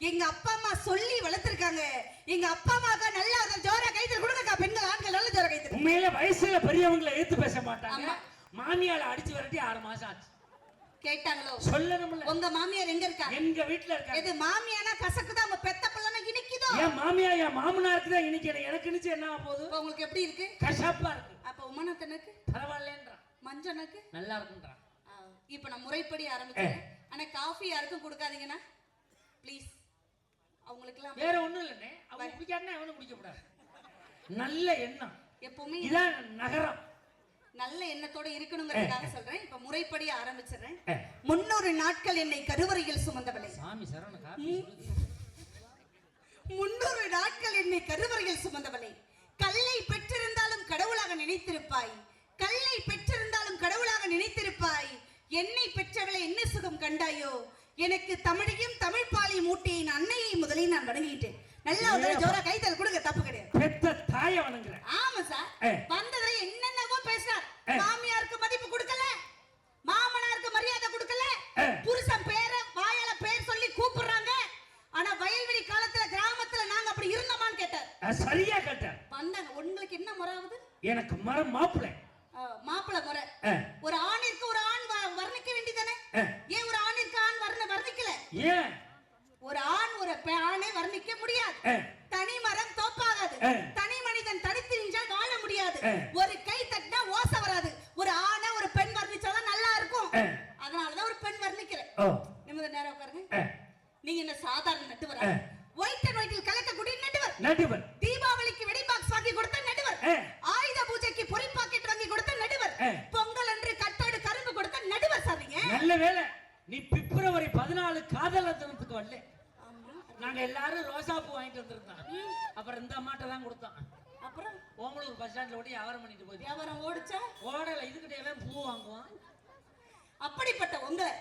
எங்க அப்பா அம்மா சொல்லி வளர்த்திருக்காங்க. எங்க அப்பா அம்மாக்கா நல்லா ஜோரா கைத்தல் கொடுங்கக்கா. பெண்கள் ஆண்கள் நல்ல ஜோரா கைத்தல். உண்மையில வயசுல பெரியவங்களை ஏத்து பேச மாட்டாங்க. மாமியால அடிச்சு வரட்டி 6 மாசம் ஆச்சு. கேட்டாங்களோ? சொல்லணும்ல. உங்க மாமியார் எங்க இருக்கா? எங்க வீட்ல இருக்கா. இது மாமியானா கசக்குதா, உங்க பெத்த பிள்ளைனா இனிக்குதோ? என் மாமியா என் மாமனாருக்கு தான் இனிக்கணும். எனக்கு இனிச்சு என்ன போகுது? உங்களுக்கு எப்படி இருக்கு? கசப்பா இருக்கு. அப்ப உமனத்தனுக்கு பரவாயில்லைன்றான். மஞ்சனுக்கு நல்லா இருக்குன்றான். இப்ப நான் முறைப்படி ஆரம்பிச்சேன். ஆனா காஃபி யாருக்கும் கொடுக்காதீங்கண்ணா ப்ளீஸ். அவங்களுக்குலாம் வேற ஒண்ணும் இல்லைண்ணே. அவங்க குடிக்காட்டினா எவனும் குடிக்க கூடாது. நல்ல எண்ணம் எப்பவுமே இதான் நகரம். நல்ல எண்ணத்தோட இருக்கணுங்கிறதுக்காக சொல்றேன். இப்ப முறைப்படி ஆரம்பிச்சிடுறேன். 300 நாட்கள் என்னை கருவறையில் சுமந்தவளே. சாமி சரண காப்பி 300 நாட்கள் என்னை கருவறையில் சுமந்தவளே. கல்லை பெற்றிருந்தாலும் கடவுளாக நினைத்திருப்பாய். கல்லை பெற்றிருந்தாலும் கடவுளாக நினைத்திருப்பாய். என்னை பெற்றவளை என்ன சுகம் கண்டாயோ? எனக்கு தமிழையும் தமிழ் பாலையும் ஊட்டிய அன்னையை முதலில் நான் வணங்கிட்டேன். நல்லா ஜோரா கைத்தல் கொடுங்க, தப்பு கிடையாது. பெத்த தாயை வணங்குறேன். ஆமா சார். வந்ததுல என்னென்னவோ பேசுறார். மாமியாருக்கு மதிப்பு கொடுக்கல, மாமனாருக்கு மரியாதை கொடுக்கல, புருஷன் பேரை வாயால பேர் சொல்லி கூப்பிடுறாங்க. ஆனா வயல்வெளி காலத்துல கிராமத்துல நாங்க அப்படி இருந்தோமான்னு கேட்டார். சரியா கேட்டார். வந்தாங்க. உங்களுக்கு என்ன முறாவது? எனக்கு மரம் மாப்பிள்ளை. மாப்பிள்ளை முறை. ஒரு ஆணிற்கு ஒரு ஆண் வர்ணிக்க வேண்டியதானே? ஏன் ஒரு ஆணிற்கு ஆண் வர்ணிக்கல? ஏன் ஒரு ஆண் ஒரு ஆணை வர்ணிக்க முடியாது. தனி மரம் தோப்பாகாது. தனி மனிதன் தனித்து நின்றால் வாழ முடியாது. ஒரு கை தட்டினா ஓசை வராது. ஒரு ஆணை ஒரு பெண் வர்ணிச்சாதான் நல்லா இருக்கும். அதனாலதான் ஒரு பெண் வர்ணிக்கிறேன். நிமிட நேரம் உட்காருங்க. நீங்க என்ன சாதாரண நட்டுவரா? ஒயிட் அண்ட் ஒயிட்டில் கலக்கக்கூடிய நடுவர். தீபாவளிக்கு வெடி பாக்ஸ் வாங்கி கொடுத்த நடுவர். ஆயுத பூஜைக்கு பொரி பாக்கெட் வாங்கி கொடுத்த நடுவர். பொங்கல் அன்று கட்டோடு கரும்பு கொடுத்த நடுவர். சாரிங்க. நல்ல வேளை நீ பிப்ரவரி 14 காதலர் தினத்துக்கு வரல. நாங்க எல்லாரும் ரோசா பூ வாங்கிட்டு வந்திருந்தோம். அப்புறம் இந்த அம்மாட்ட தான் கொடுத்தோம். அப்புறம் ஓமலூர் பஸ் ஸ்டாண்ட்ல ஓடி வியாபாரம் பண்ணிட்டு போய் வியாபாரம் ஓடிச்சா? ஓடல. இதுக்கிட்ட எல்லாம் பூ வாங்குவோம். அப்படிப்பட்ட உங்களை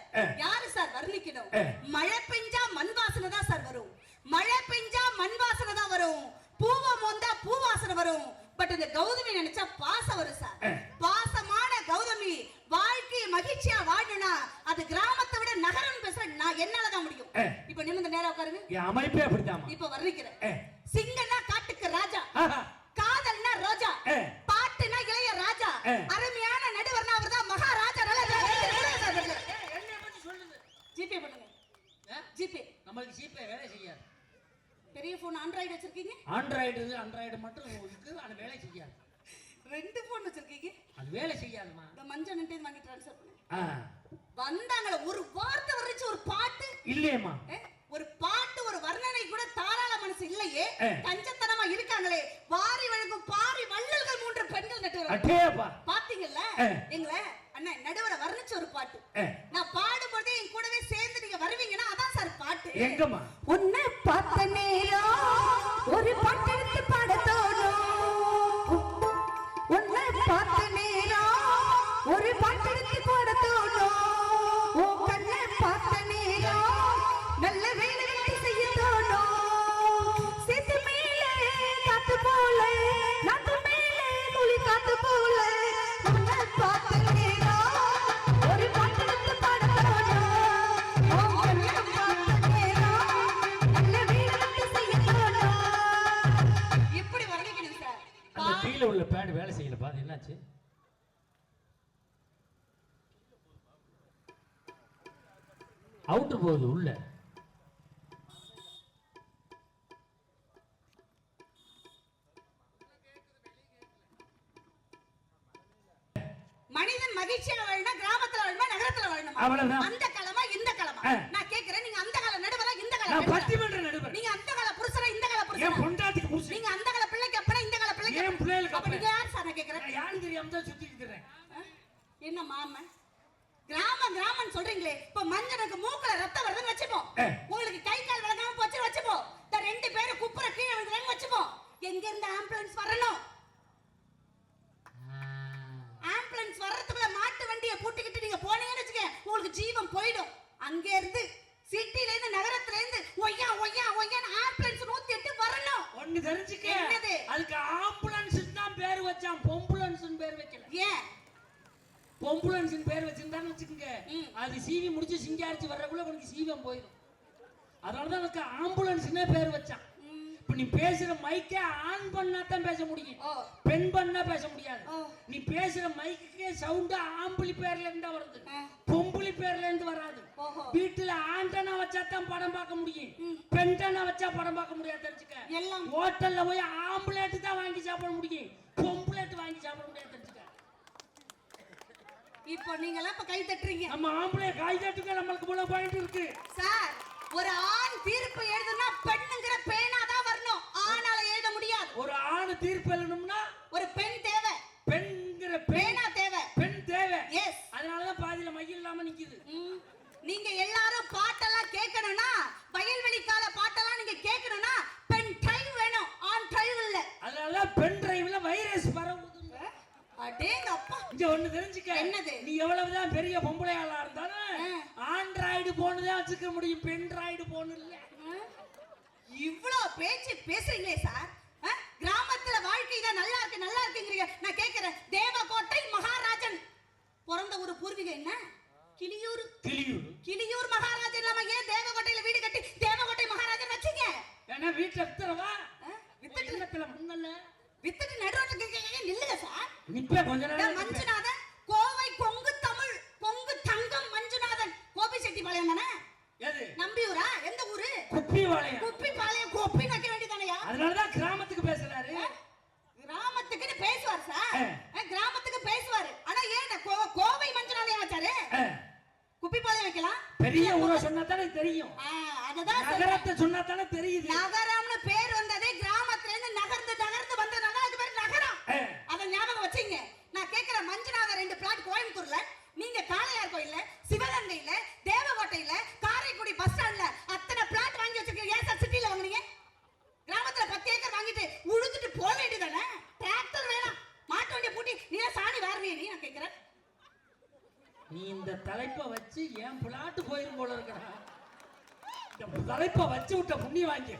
யாரு சார் வர்ணிக்கணும்? மழை பெஞ்சா மண் வாசனை தான் சார் வரும். மழை பெஞ்சா மண் வாசனை தான் வரும். பூவை மோந்தா பூ வாசனை வரும். பட் இந்த கௌதமி நினைச்சா பாசம் வரும் சார். பாசமான கௌதமி வாழ்க்கையை மகிழ்ச்சியா வாழணும்னா அது கிராமத்தை விட நகரம் பேச நான் என்னாலதான் முடியும். இப்ப நிமிர்ந்த நேரம் உட்காருங்க. என் அமைப்பே அப்படிதான். இப்ப வர்ணிக்கிறேன். சிங்கம்னா காட்டுக்கு ராஜா, காதல்னா ரோஜா, பாட்டுனா இளைய ராஜா, அருமையான நடுவர்னா அவர்தான் மகாராஜா. ஜிபே பண்ணுங்க. ஜிபே நமக்கு ஜிபே வேலை செய்யாது. பெரிய போன் ஆண்ட்ராய்டு வச்சிருக்கீங்க? ஆண்ட்ராய்டு மட்டும் இருக்கு. அது வேலை செய்யாது. 2 போன் வச்சிருக்கீங்க. அது வேலை செய்யாதுமா. இந்த மஞ்சள் நின்று வாங்கி ட்ரான்ஸ்ஃபர் பண்ணு. வந்தாங்களே ஒரு வார்த்தை வர்றச்சு ஒரு பாட்டு இல்லையேமா. ஒரு பாட்டு ஒரு வர்ணனை கூட தாராள மனசு இல்லையே. கஞ்சத்தனமா இருக்காங்களே. வாரி வழங்கும் பாரி வள்ளல்கள் 3 பெண்கள் நடுவர். பாத்தீங்கல்ல எங்கள அண்ணா நடுவரை வர்ணிச்ச ஒரு பாட்டு. நான் பாடும்போதே என் கூடவே சேர்ந்து நீங்க வருவீங்கன்னா அதான் சார் பாட்டு. எங்கம்மா? உன்னை பார்த்த நேரம் ஒரு பாட்டு எடுத்து பாட தோணும். உன்னை பார்த்த நேரம் ஒரு பாட்டு எடுத்து பாட தோணும். உன் கண்ணை பார்த்த நேரம் நல்ல வேலைகளை செய்ய தோணும். சித்து மேலே காத்து போல, நாத்து மேலே குளி காத்து போல. உன்னை பார்த்த நேரம் ஒரு பாட்டு எடுத்து பாட தோணும். உன் கண்ணை பார்த்த நேரம் நல்ல வேலைகளை செய்ய தோணும். இப்படி வர்ணிக்கணும் சார். அந்த கீழே உள்ள பேட் வேலை செய்யல. பாரு என்னாச்சு? அவுட் போகுது உள்ள. மனிதன் மகிழ்ச்சியா வாழணும், கிராமத்துல வாழணும், நகரத்துல வாழணும். அவ்வளவுதான். அந்த காலமா இந்த காலமா? நான் கேக்குறேன். நீங்க அந்த கால நடுவரா இந்த கால? நான் பட்டிமன்ற நடுவர். நீங்க அந்த கால புருஷரா இந்த கால புருஷரா? ஏன் பொண்டாட்டிக்கு புருஷன்? நீங்க அந்த கால பிள்ளைக்கு அப்பனா இந்த கால பிள்ளைக்கு? ஏன் பிள்ளைகளுக்கு அப்ப நீங்க யார் சார்? நான் கேக்குறேன். யாரும் தெரியாம தான் சுத்திட்டு இருக்கேன். என்ன மாமா கிராமம் சொல்றீங்களே. இப்ப மஞ்சனுக்கு மூக்குல ரத்தம் வருதுன்னு வச்சுப்போம். உங்களுக்கு கை கால் வழங்காம போச்சு வச்சுப்போம். இந்த 2 பேரும் குப்புற கீழே விழுந்துறாங்க வச்சுப்போம். எங்க இருந்து ஆம்புலன்ஸ் வரணும்? ஆம்புலன்ஸ் வர்றதுக்குள்ள மாட்டு வண்டியை பூட்டிக்கிட்டு நீங்க போனீங்கன்னு வச்சுக்க உங்களுக்கு ஜீவன் போயிடும். அங்க இருந்து சிட்டில இருந்து நகரத்துல இருந்து ஒய்யா ஒய்யா ஒய்யான்னு ஆம்புலன்ஸ் 108 வரணும். ஒண்ணு தெரிஞ்சுக்க. என்னது? அதுக்கு ஆம்புலன்ஸ் தான் பேர் வச்சான். பொம்புலன்ஸ் பேர் வைக்கல. ஏன்? பொம்புலன்ஸ் பேர் வச்சிருந்தான்னு வச்சுக்கோங்க. அது சீவி முடிச்சு சிங்காரிச்சு வர்றதுக்குள்ள உனக்கு சீவம் போயிடும். அதனாலதான் எனக்கு ஆம்புலன்ஸ்னே பேர் வச்சான். இப்ப நீ பேசுற மைக்கே ஆன் பண்ணா தான் பேச முடியும், பெண் பண்ணா பேச முடியாது. நீ பேசுற மைக்கே சவுண்ட் ஆம்பளி பேர்ல இருந்து வருது, பொம்பளி பேர்ல இருந்து வராது. வீட்டுல ஆண்டனா வச்சா தான் படம் பார்க்க முடியும், பெண்டனா வச்சா படம் பார்க்க முடியாது. தெரிஞ்சுக்க, ஹோட்டல்ல போய் ஆம்புலேட் தான் வாங்கி சாப்பிட முடியும், பொம்புலேட் வாங்கி சாப்பிட முடியாது. தெரிஞ்சுக்க. இப்போ நீங்க எல்லாம் இப்ப கை தட்டுறீங்க. நம்ம ஆம்பளை கை தட்டுக்க, நம்மளுக்கு போல பாயிண்ட் இருக்கு சார். ஒரு ஆண் தீர்ப்பு எழுதுனா பெண்ணுங்கிற பேனா தான் வரணும், ஆணால எழுத முடியாது. ஒரு ஆண் தீர்ப்பு எழுதணும்னா ஒரு பெண் தேவை, பெண்ங்கிற பேனா தேவை, பெண் தேவை. எஸ். அதனாலதான் பாதியில மயில் இல்லாம நிக்குது. நீங்க எல்லாரும் பாட்டெல்லாம் கேட்கணும்னா, வயல்வெளி கால பாட்டெல்லாம் நீங்க கேட்கணும்னா பெண் டிரைவ் வேணும், ஆண் டிரைவ் இல்ல. அதனால பெண் டிரைவ்ல வைரஸ் பரவுது. அடேங்க அப்பா. இங்க ஒண்ணு தெரிஞ்சுக்க, என்னது? நீ எவ்வளவுதான் பெரிய பொம்பளை ஆளா இருந்தாலும் ஆண்ட்ராய்டு போன் தான் வச்சுக்க முடியும், பென் டிராய்டு போன் இல்ல. இவ்ளோ பேச்சு பேசுறீங்களே சார். கிராமத்துல வாழ்க்கை தான் நல்லா இருக்கு நல்லா இருக்குங்கறீங்க. நான் கேக்குறேன், தேவகோட்டை மகாராஜன் பிறந்த ஒரு பூர்வீகம் என்ன? கிளியூர். கிளியூர் கிளியூர் மகாராஜன் இல்லாம ஏன் தேவகோட்டையில வீடு கட்டி தேவகோட்டை மகாராஜன் வச்சீங்க? ஏன்னா வீட்டுல வித்துறவா, வித்துட்டு முன்னல்ல வித்துட்டு நடுரோட்டுல நில்லுங்க சார். நிப்பே கொஞ்ச நேரம். மஞ்சுநாதன், கோவை கொங்கு தமிழ் கொங்கு தங்கம் மஞ்சுநாதன், கோபிச்செட்டிப்பாளையம் தானே? எது? நம்பியூரா? எந்த ஊரு? குப்பிபாளையம். குப்பிபாளையம் கோப்பி வைக்க வேண்டியதானயா? அதனாலதான் கிராமத்துக்கு பேசுறாரு. கிராமத்துக்குன்னு பேசுவார் சார், கிராமத்துக்கு பேசுவாரு. ஆனா ஏன் கோவை மஞ்சுநாதன் வச்சாரு? குப்பிபாளையம் வைக்கலாம். பெரிய ஊரை சொன்னா தானே தெரியும், அதுதான் நகரத்தை சொன்னா தானே தெரியுது. நகரம்னு பேர் வந்ததே கிராமத்துல இருந்து நகர்ந்து நகர்ந்து வந்ததுனால அது பேர் நகரம். அத ஞாபகம் வச்சீங்க. நான் கேக்குற, மஞ்சுநாதன் 2 பிளாட் கோயம்புத்தூர்ல, நீங்க காளையார் கோயில்ல, சிவகங்கையில, தேவகோட்டையில, காரைக்குடி பஸ் ஸ்டாண்ட்ல அத்தனை பிளாட் வாங்கி வச்சிருக்கீங்க. ஏன் சார் சிட்டில வாங்குனீங்க? கிராமத்துல 10 ஏக்கர் வாங்கிட்டு உழுதுட்டு போக வேண்டியதானே? டிராக்டர் வேணாம், மாட்டு வண்டியை பூட்டி நீ சாணி வாரணியே நீ? நான் கேக்குறேன், நீ இந்த தலைப்பை வச்சு என் பிளாட்டு போயிரும் போல இருக்கடா. இந்த தலைப்பை வச்சு விட்ட புண்ணிய வாங்கி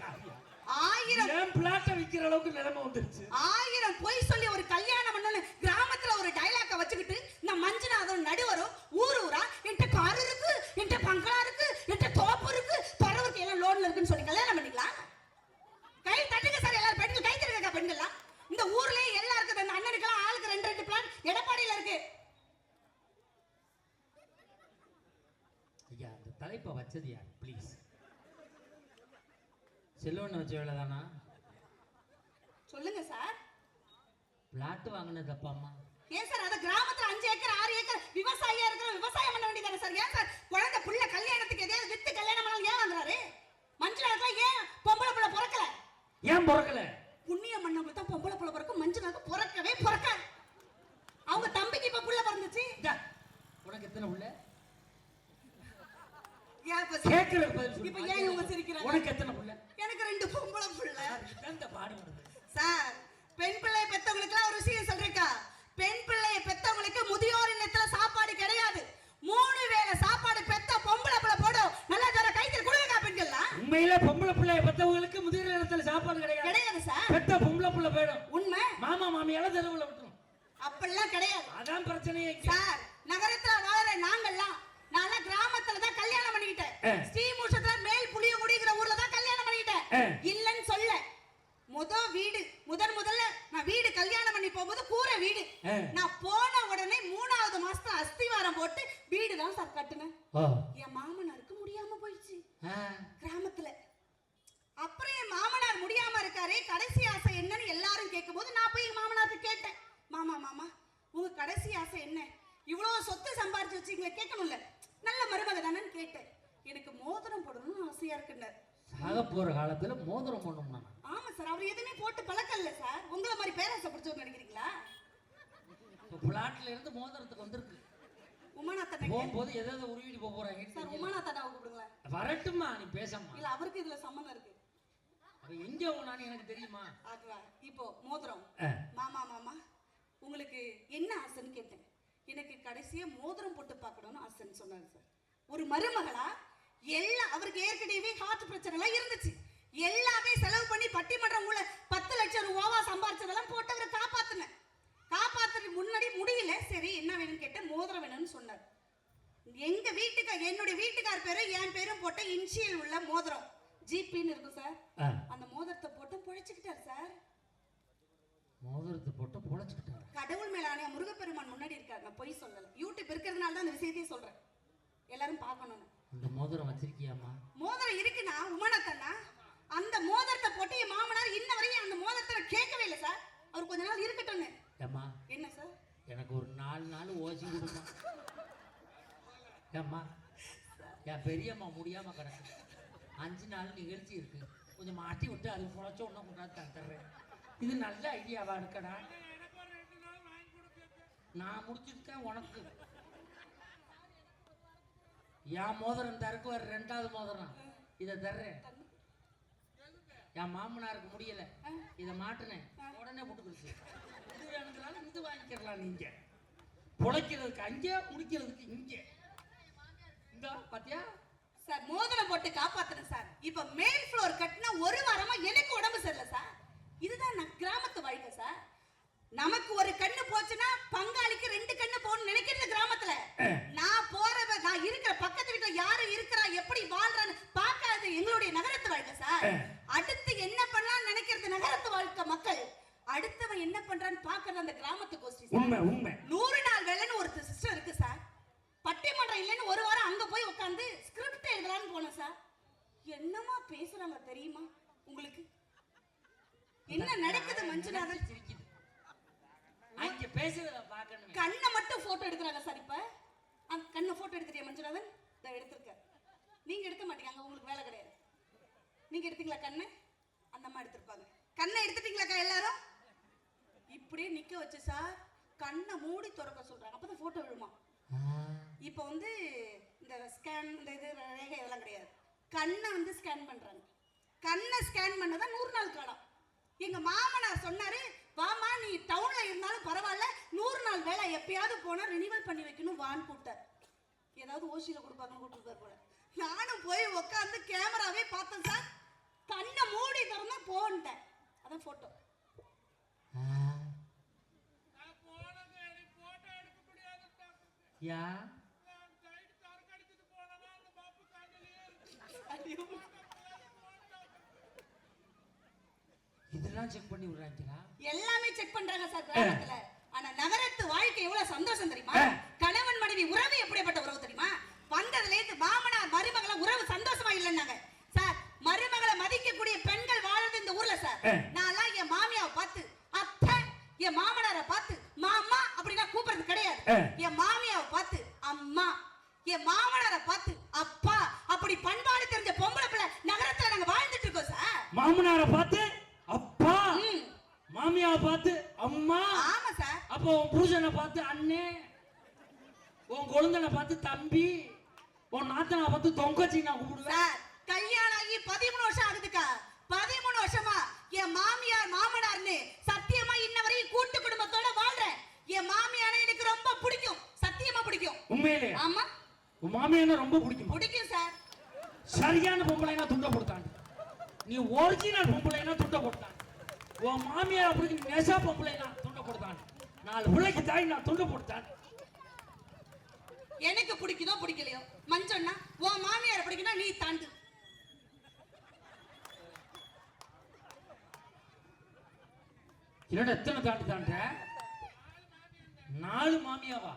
1000 பிளாட்டை விக்கிற அளவுக்கு நிலைமை வந்துருச்சு. 1000 பொய் சொல்லி ஒரு கல்யாணம் பண்ணு கிராமத்துல ஒரு டைலாக்க வச்சுக்கிட்டு இந்த மஞ்சுநாதன் நடுவரும் ஊர் ஊரா என்கிட்ட கார் இருக்கு, என்கிட்ட பங்களா இருக்கு, என்கிட்ட தோப்பு இருக்கு, பரவருக்கு எல்லாம் லோன்ல இருக்குன்னு சொல்லி கல்யாணம் பண்ணிக்கலாம். கை தட்டுங்க சார், எல்லாரும் பெண்கள் கை தட்டுங்க. பெண்கள்லாம் இந்த ஊர்லயே எல்லாம் இருக்குது. அந்த அண்ணனுக்கெல்லாம் ஆளுக்கு 2 பிளான் எடப்பாடியில இருக்கு. ஐயா, அந்த தலைப்பை வச்சது யார்? ப்ளீஸ். செல்வன் வச்ச வேலை தானா? சொல்லுங்க சார். பிளாட் வாங்கினது அப்பாம்மா. ஏன் சார் அத கிராமத்துல 5 ஏக்கர் 6 ஏக்கர் விவசாயியா இருக்கிற விவசாயம் பண்ண வேண்டியதானே சார்? ஏன் சார் குழந்தை புள்ள கல்யாணத்துக்கு எதையாவது வித்து கல்யாணம் பண்ணாலும் ஏன் வந்தாரு? மஞ்சுநாதன் ஏன் பொம்பளை புள்ள பிறக்கல? ஏன் பிறக்கல? புண்ணியம் பண்ணவங்க தான் பொம்பளை புள்ள பிறக்கும், மஞ்சுநாதன் பிறக்கவே பிறக்காது. அவங்க தம்பிக்கு இப்ப புள்ள பிறந்துச்சு. உனக்கு எத்தனை புள்ள? இப்ப ஏன் இவங்க சிரிக்கிறாங்க? உனக்கு எத்தனை புள்ள? எனக்கு 2 பொம்பளை புள்ள. இந்த பாடு வருது சார். பெண் பிள்ளையை பெத்தவங்களுக்கு ஒரு விஷயம் சொல்றேக்கா, பெண் பிள்ளையை பெத்தவங்களுக்கு முதியோர் இல்லத்துல சாப்பாடு கிடையாது. 3 வேளை சாப்பாடு பெத்த பொம்பளை புள்ள போடும். நல்லா ஜர கைத்தல் கொடுங்கக்கா பெண்கள்லாம். உண்மையிலே பொம்பளை பிள்ளையை பெத்தவங்களுக்கு முதியோர் இல்லத்துல சாப்பாடு கிடையாது. கிடையாது சார். பெத்த பொம்பளை புள்ள போயிடும். உண்மை. மாமா மாமியால தெருவுல விட்டுரும். அப்பெல்லாம் கிடையாது. அதான் பிரச்சனையே சார். நகரத்துல வாழற நாங்கெல்லாம், நான் கிராமத்துல தான் கல்யாணம் பண்ணிக்கிட்டேன். ஸ்ரீமுஷத்துல மேல் புளியங்குடிங்கிற ஊர்ல தான் கல்யாணம் பண்ணிக்கிட்டேன். இல்லன்னு சொல்ல, முதல்ல நான் வீடு கல்யாணம் பண்ணி போகும்போது கூரை வீடு. நான் போன உடனே 3வது மாசத்துல அஸ்திவாரம் போட்டு வீடு தான் சார் கட்டுனேன். என் மாமனாருக்கு முடியாம போயிடுச்சு கிராமத்துல. அப்புறம் என் மாமனார் முடியாம இருக்காரு, கடைசி ஆசை என்னன்னு எல்லாரும் கேட்கும் போது நான் போய் என் மாமனாருக்கு கேட்டேன், மாமா உங்க கடைசி ஆசை என்ன? இவ்வளவு சொத்து சம்பாரிச்சு வச்சுங்களே, கேட்கணும்ல, நல்ல மருமக தானேன்னு கேட்டேன். எனக்கு மோதிரம் போடணும்னு ஆசையா இருக்குன்னாரு. சாக போற காலத்துல மோதிரம் போடணும்னா? ஆமா சார். அவர் எதுவுமே போட்டு பழக்கம் இல்ல சார். உங்களை மாதிரி பேராசை பிடிச்சவங்க நினைக்கிறீங்களா? பிளாட்ல இருந்து மோதிரத்துக்கு வந்திருக்கு. உமாநாதன் போகும்போது எதாவது உருவிட்டு போறாங்க சார். உமாநாதன் கூப்பிடுங்களேன். வரட்டுமா, நீ பேசமா. இல்ல, அவருக்கு இதுல சம்பந்தம் இருக்கு. எங்க போனான்னு எனக்கு தெரியுமா? இப்போ மோதிரம். மாமா உங்களுக்கு என்ன ஆசைன்னு கேட்டேன். எனக்கு கடைசியா மோதிரம் போட்டு பார்க்கணும்னு ஆசைன்னு சொன்னாரு சார். ஒரு மருமகளா எல்லாம், அவருக்கு ஏற்கனவே ஹார்ட் பிரச்சனை எல்லாம் இருந்துச்சு. எல்லாமே செலவு பண்ணி பட்டிமன்றம் 10 லட்சம் ரூபாவா சம்பாரிச்சதெல்லாம் போட்டு அவரை காப்பாத்துறது முன்னாடி முடியல. சரி என்ன வேணும்னு கேட்டேன். மோதிரம் வேணும்னு சொன்னார். எங்க வீட்டுக்கு என்னுடைய வீட்டுக்கார் பேரும் என் பேரும் போட்ட இன்சியல் உள்ள மோதிரம். ஜிபின்னு இருக்கும் சார். ஆ. அந்த மோதிரத்தை போட்டு பொழைச்சுக்கிட்டார் சார். மோதிரத்தை போட்டு பொழைச்சுக்கிட்டாரு. கடவுள் மேல ஆணையா முருகப்பெருமான் முன்னாடி இருக்காரு. நான் பொய் சொல்லல. யூடியூப் இருக்கிறதுனால தான் அந்த விஷயத்தையே சொல்றேன். எல்லாரும் பார்க்கணும். இந்த மோதிரம் வச்சிருக்கியாமா? மோதிரம் இருக்குன்னா உமானத்தண்ணா அந்த மோதிரத்தை போட்டு என் மாமனார் இன்ன வரையும் அந்த மோதிரத்தை கேட்கவே இல்லை சார். அவர் கொஞ்ச நாள் இருக்கட்டும்னு. ஏம்மா என்ன சார்? எனக்கு ஒரு 4 நாள் ஓசி கொடுமா. ஏம்மா என் பெரியம்மா முடியாம கிடக்கு. 5 நாள் நிகழ்ச்சி இருக்கு. கொஞ்சம் மாட்டி விட்டு அது பொழைச்ச ஒன்றும் கொண்டாந்து தந்துடுறேன். இது நல்ல ஐடியாவா இருக்கடா. நான் முடிச்சுட்டேன் உனக்கு. என் மோதிரம் தருக்கு வர 2வது மோதிரம் இதை தர்றேன். என் மாமனாருக்கு முடியல, இதை மாட்டினேன், உடனே போட்டுக்கிடுச்சு. இது வேணுங்கிறாலும் இது வாங்கிக்கிறலாம். நீங்க பொழைக்கிறதுக்கு அங்கே, முடிக்கிறதுக்கு இங்கே. இந்த பாத்தியா சார், மோதிரம் போட்டு காப்பாத்துறேன் சார். இப்ப மேல் ஃப்ளோர் கட்டினா 1 வாரமா எனக்கு உடம்பு சரியில்லை சார். இதுதான் நான் கிராமத்து வாழ்க்கை சார். நமக்கு ஒரு கண்ணு போச்சுன்னா பங்காளிக்கு 2 கண்ணு போகணும்னு நினைக்கிறது கிராமத்துல. நான் இருக்கிற பக்கத்து வீட்டுல யாரு இருக்கிறா, எப்படி வாழ்றான்னு பார்க்காது எங்களுடைய நகரத்து வாழ்க்கை சார். அடுத்து என்ன பண்ணலாம்னு நினைக்கிறது நகரத்து வாழ்க்கை மக்கள். அடுத்தவன் என்ன பண்றான்னு பாக்குறது அந்த கிராமத்து கோஷ்டி. உண்மை உண்மை. 100 நாள் வேலைன்னு ஒரு சிஸ்டம் இருக்கு சார். பட்டிமன்றம் இல்லைன்னு 1 வாரம் அங்க போய் உட்காந்து ஸ்கிரிப்ட் எழுதலாம்னு போனேன் சார். என்னமா பேசுறாங்க தெரியுமா உங்களுக்கு? என்ன நடக்குது மஞ்சுநாதன்? அங்க பேசுறத பார்க்கணும். கண்ணை மட்டும் போட்டோ எடுக்கறாங்க சார். இப்ப அந்த கண்ணை போட்டோ எடுத்துட்டியா மஞ்சுநாதன்? இத எடுத்துக்க. நீங்க எடுக்க மாட்டீங்க, அங்க உங்களுக்கு வேலை கிடையாது. நீங்க எடுத்தீங்களா கண்ணை? அந்த அம்மா எடுத்துப்பாங்க. கண்ணை எடுத்துட்டீங்களாக்கா எல்லாரும்? இப்படியே நிக்க வச்சு சார் கண்ணை மூடி திறக்க சொல்றாங்க. அப்பதான் போட்டோ விழுமா. இப்போ வந்து இந்த ஸ்கேன் இந்த இது ரேகை இதெல்லாம் கிடையாது. கண்ணை வந்து ஸ்கேன் பண்றாங்க. கண்ணை ஸ்கேன் பண்ணதான் 100 நாள் காலம். எங்க மாமனார் சொன்னாரு, வாமா நீ டவுன்ல இருந்தாலும் பரவாயில்ல, 100 நாள் வேலை எப்பயாவது போனா ரினிவல் பண்ணி வைக்கணும் வான்னு கூப்பிட்டார். ஏதாவது ஓசியில கொடுப்பாங்கன்னு கூப்பிட்டுருப்பார் போல. நானும் போய் உட்காந்து கேமராவே பார்த்தேன் சார். கண்ணை மூடி திறந்தா போன்ட்டேன். அதான் போட்டோ. யா இதெல்லாம் செக் பண்ணி விடுறாங்களா? எல்லாமே செக் பண்றாங்க சார் கிராமத்துல. ஆனா நகரத்து வாழ்க்கை எவ்வளவு சந்தோஷம் தெரியுமா? கணவன் மனைவி உறவு எப்படிப்பட்ட உறவு தெரியுமா? வந்ததுல இருந்து மாமனார் மருமகள உறவு சந்தோஷமா இல்லைன்னாங்க சார். மருமகளை மதிக்கக்கூடிய பெண்கள் வாழுது இந்த ஊர்ல சார். நான் என் மாமியாவை பார்த்து அத்தை, என் மாமனாரை பார்த்து மாமா அப்படின்னா கூப்பிடுறது கிடையாது. என் மாமியாவை பார்த்து அம்மா, என் மாமனாரை பார்த்து அப்பா, அப்படி பண்பாடு தெரிஞ்ச பொம்பளை பிள்ளை நகரத்துல நாங்க வாழ்ந்துட்டு இருக்கோம் சார். மாமனாரை பார்த்து அப்பா, மாமியாவை பார்த்து அம்மா. ஆமா சார். அப்போ உன் புருஷனை பார்த்து அண்ணே, உன் கொழுந்தனை பார்த்து தம்பி, உன் நாத்தனை பார்த்து தொங்கச்சி நான் கூப்பிடுவேன் சார். கல்யாணம் ஆகி 13 வருஷம் ஆகுதுக்கா. 13 வருஷமா என் மாமியார் மாமனார்னு சத்தியமா இன்ன வரையும் கூட்டு குடும்பத்தோட வாழ்றேன். என் மாமியாரை எனக்கு ரொம்ப பிடிக்கும், சத்தியமா பிடிக்கும். உண்மையிலே? ஆமா. உன் மாமியாரை ரொம்ப பிடிக்கும்? பிடிக்கும் சார். சரியான பொம்பளைனா துண்ட போட்டான். நீ ஒரிஜினல் பொம்பளைனா துண்ட போட்டான். உன் மாமியார் அப்படி நெசா பொம்பளைனா துண்ட போட்டான். 4 பிள்ளைக்கு தாய் நான் துண்ட போட்டான். எனக்கு பிடிக்குதோ பிடிக்கலையோ மஞ்சன்னா உன் மாமியார் பிடிக்குன்னா நீ தாண்டு. என்னடா எத்தனை தாண்டி தாண்ட? 4 மாமியாவா?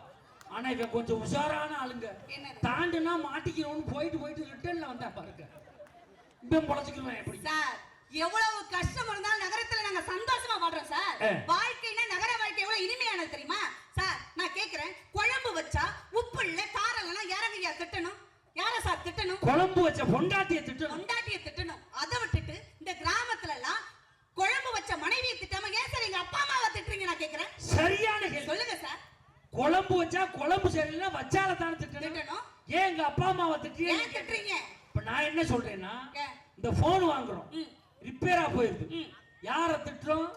ஆனா இவன் கொஞ்சம் உஷாரான ஆளுங்க. தாண்டுனா மாட்டிக்கிறோன்னு போயிட்டு ரிட்டர்ன்ல வந்தா பாருங்க. இவன் பொழைச்சுக்குவேன் எப்படி சார்? எவ்வளவு கஷ்டம் இருந்தாலும் நகரத்துல நாங்க சந்தோஷமா வாழ்றோம் சார். வாழ்க்கைனா நகர வாழ்க்கை எவ்வளவு இனிமையானது தெரியுமா சார்? நான் கேக்குறேன், குழம்பு வச்சா உப்பு இல்ல காரம் இல்லனா யாரங்கயா திட்டணும்? யார சார் திட்டணும்? குழம்பு வச்ச பொண்டாட்டியை திட்டணும். பொண்டாட்டியை திட்டணும். அதை விட்டுட்டு இந்த கிராமத்துல எல்லாம் குழம்பு வச்ச மனைவியை திட்டாம ஏன் சார் எங்க அப்பா அம்மாவை திட்டுறீங்க? நான் கேக்குறேன். சரியான கேள்வி. சொல்லுங்க சார். குழம்பு வச்சா குழம்பு சரியில்லைன்னா வச்சால தானே திட்டணும். ஏன் எங்க அப்பா அம்மாவை திட்டுறீங்க? இப்ப நான் என்ன சொல்றேன்னா, இந்த போன் வாங்குறோம், ரிப்பேரா போயிருது, யார திட்டுறோம்?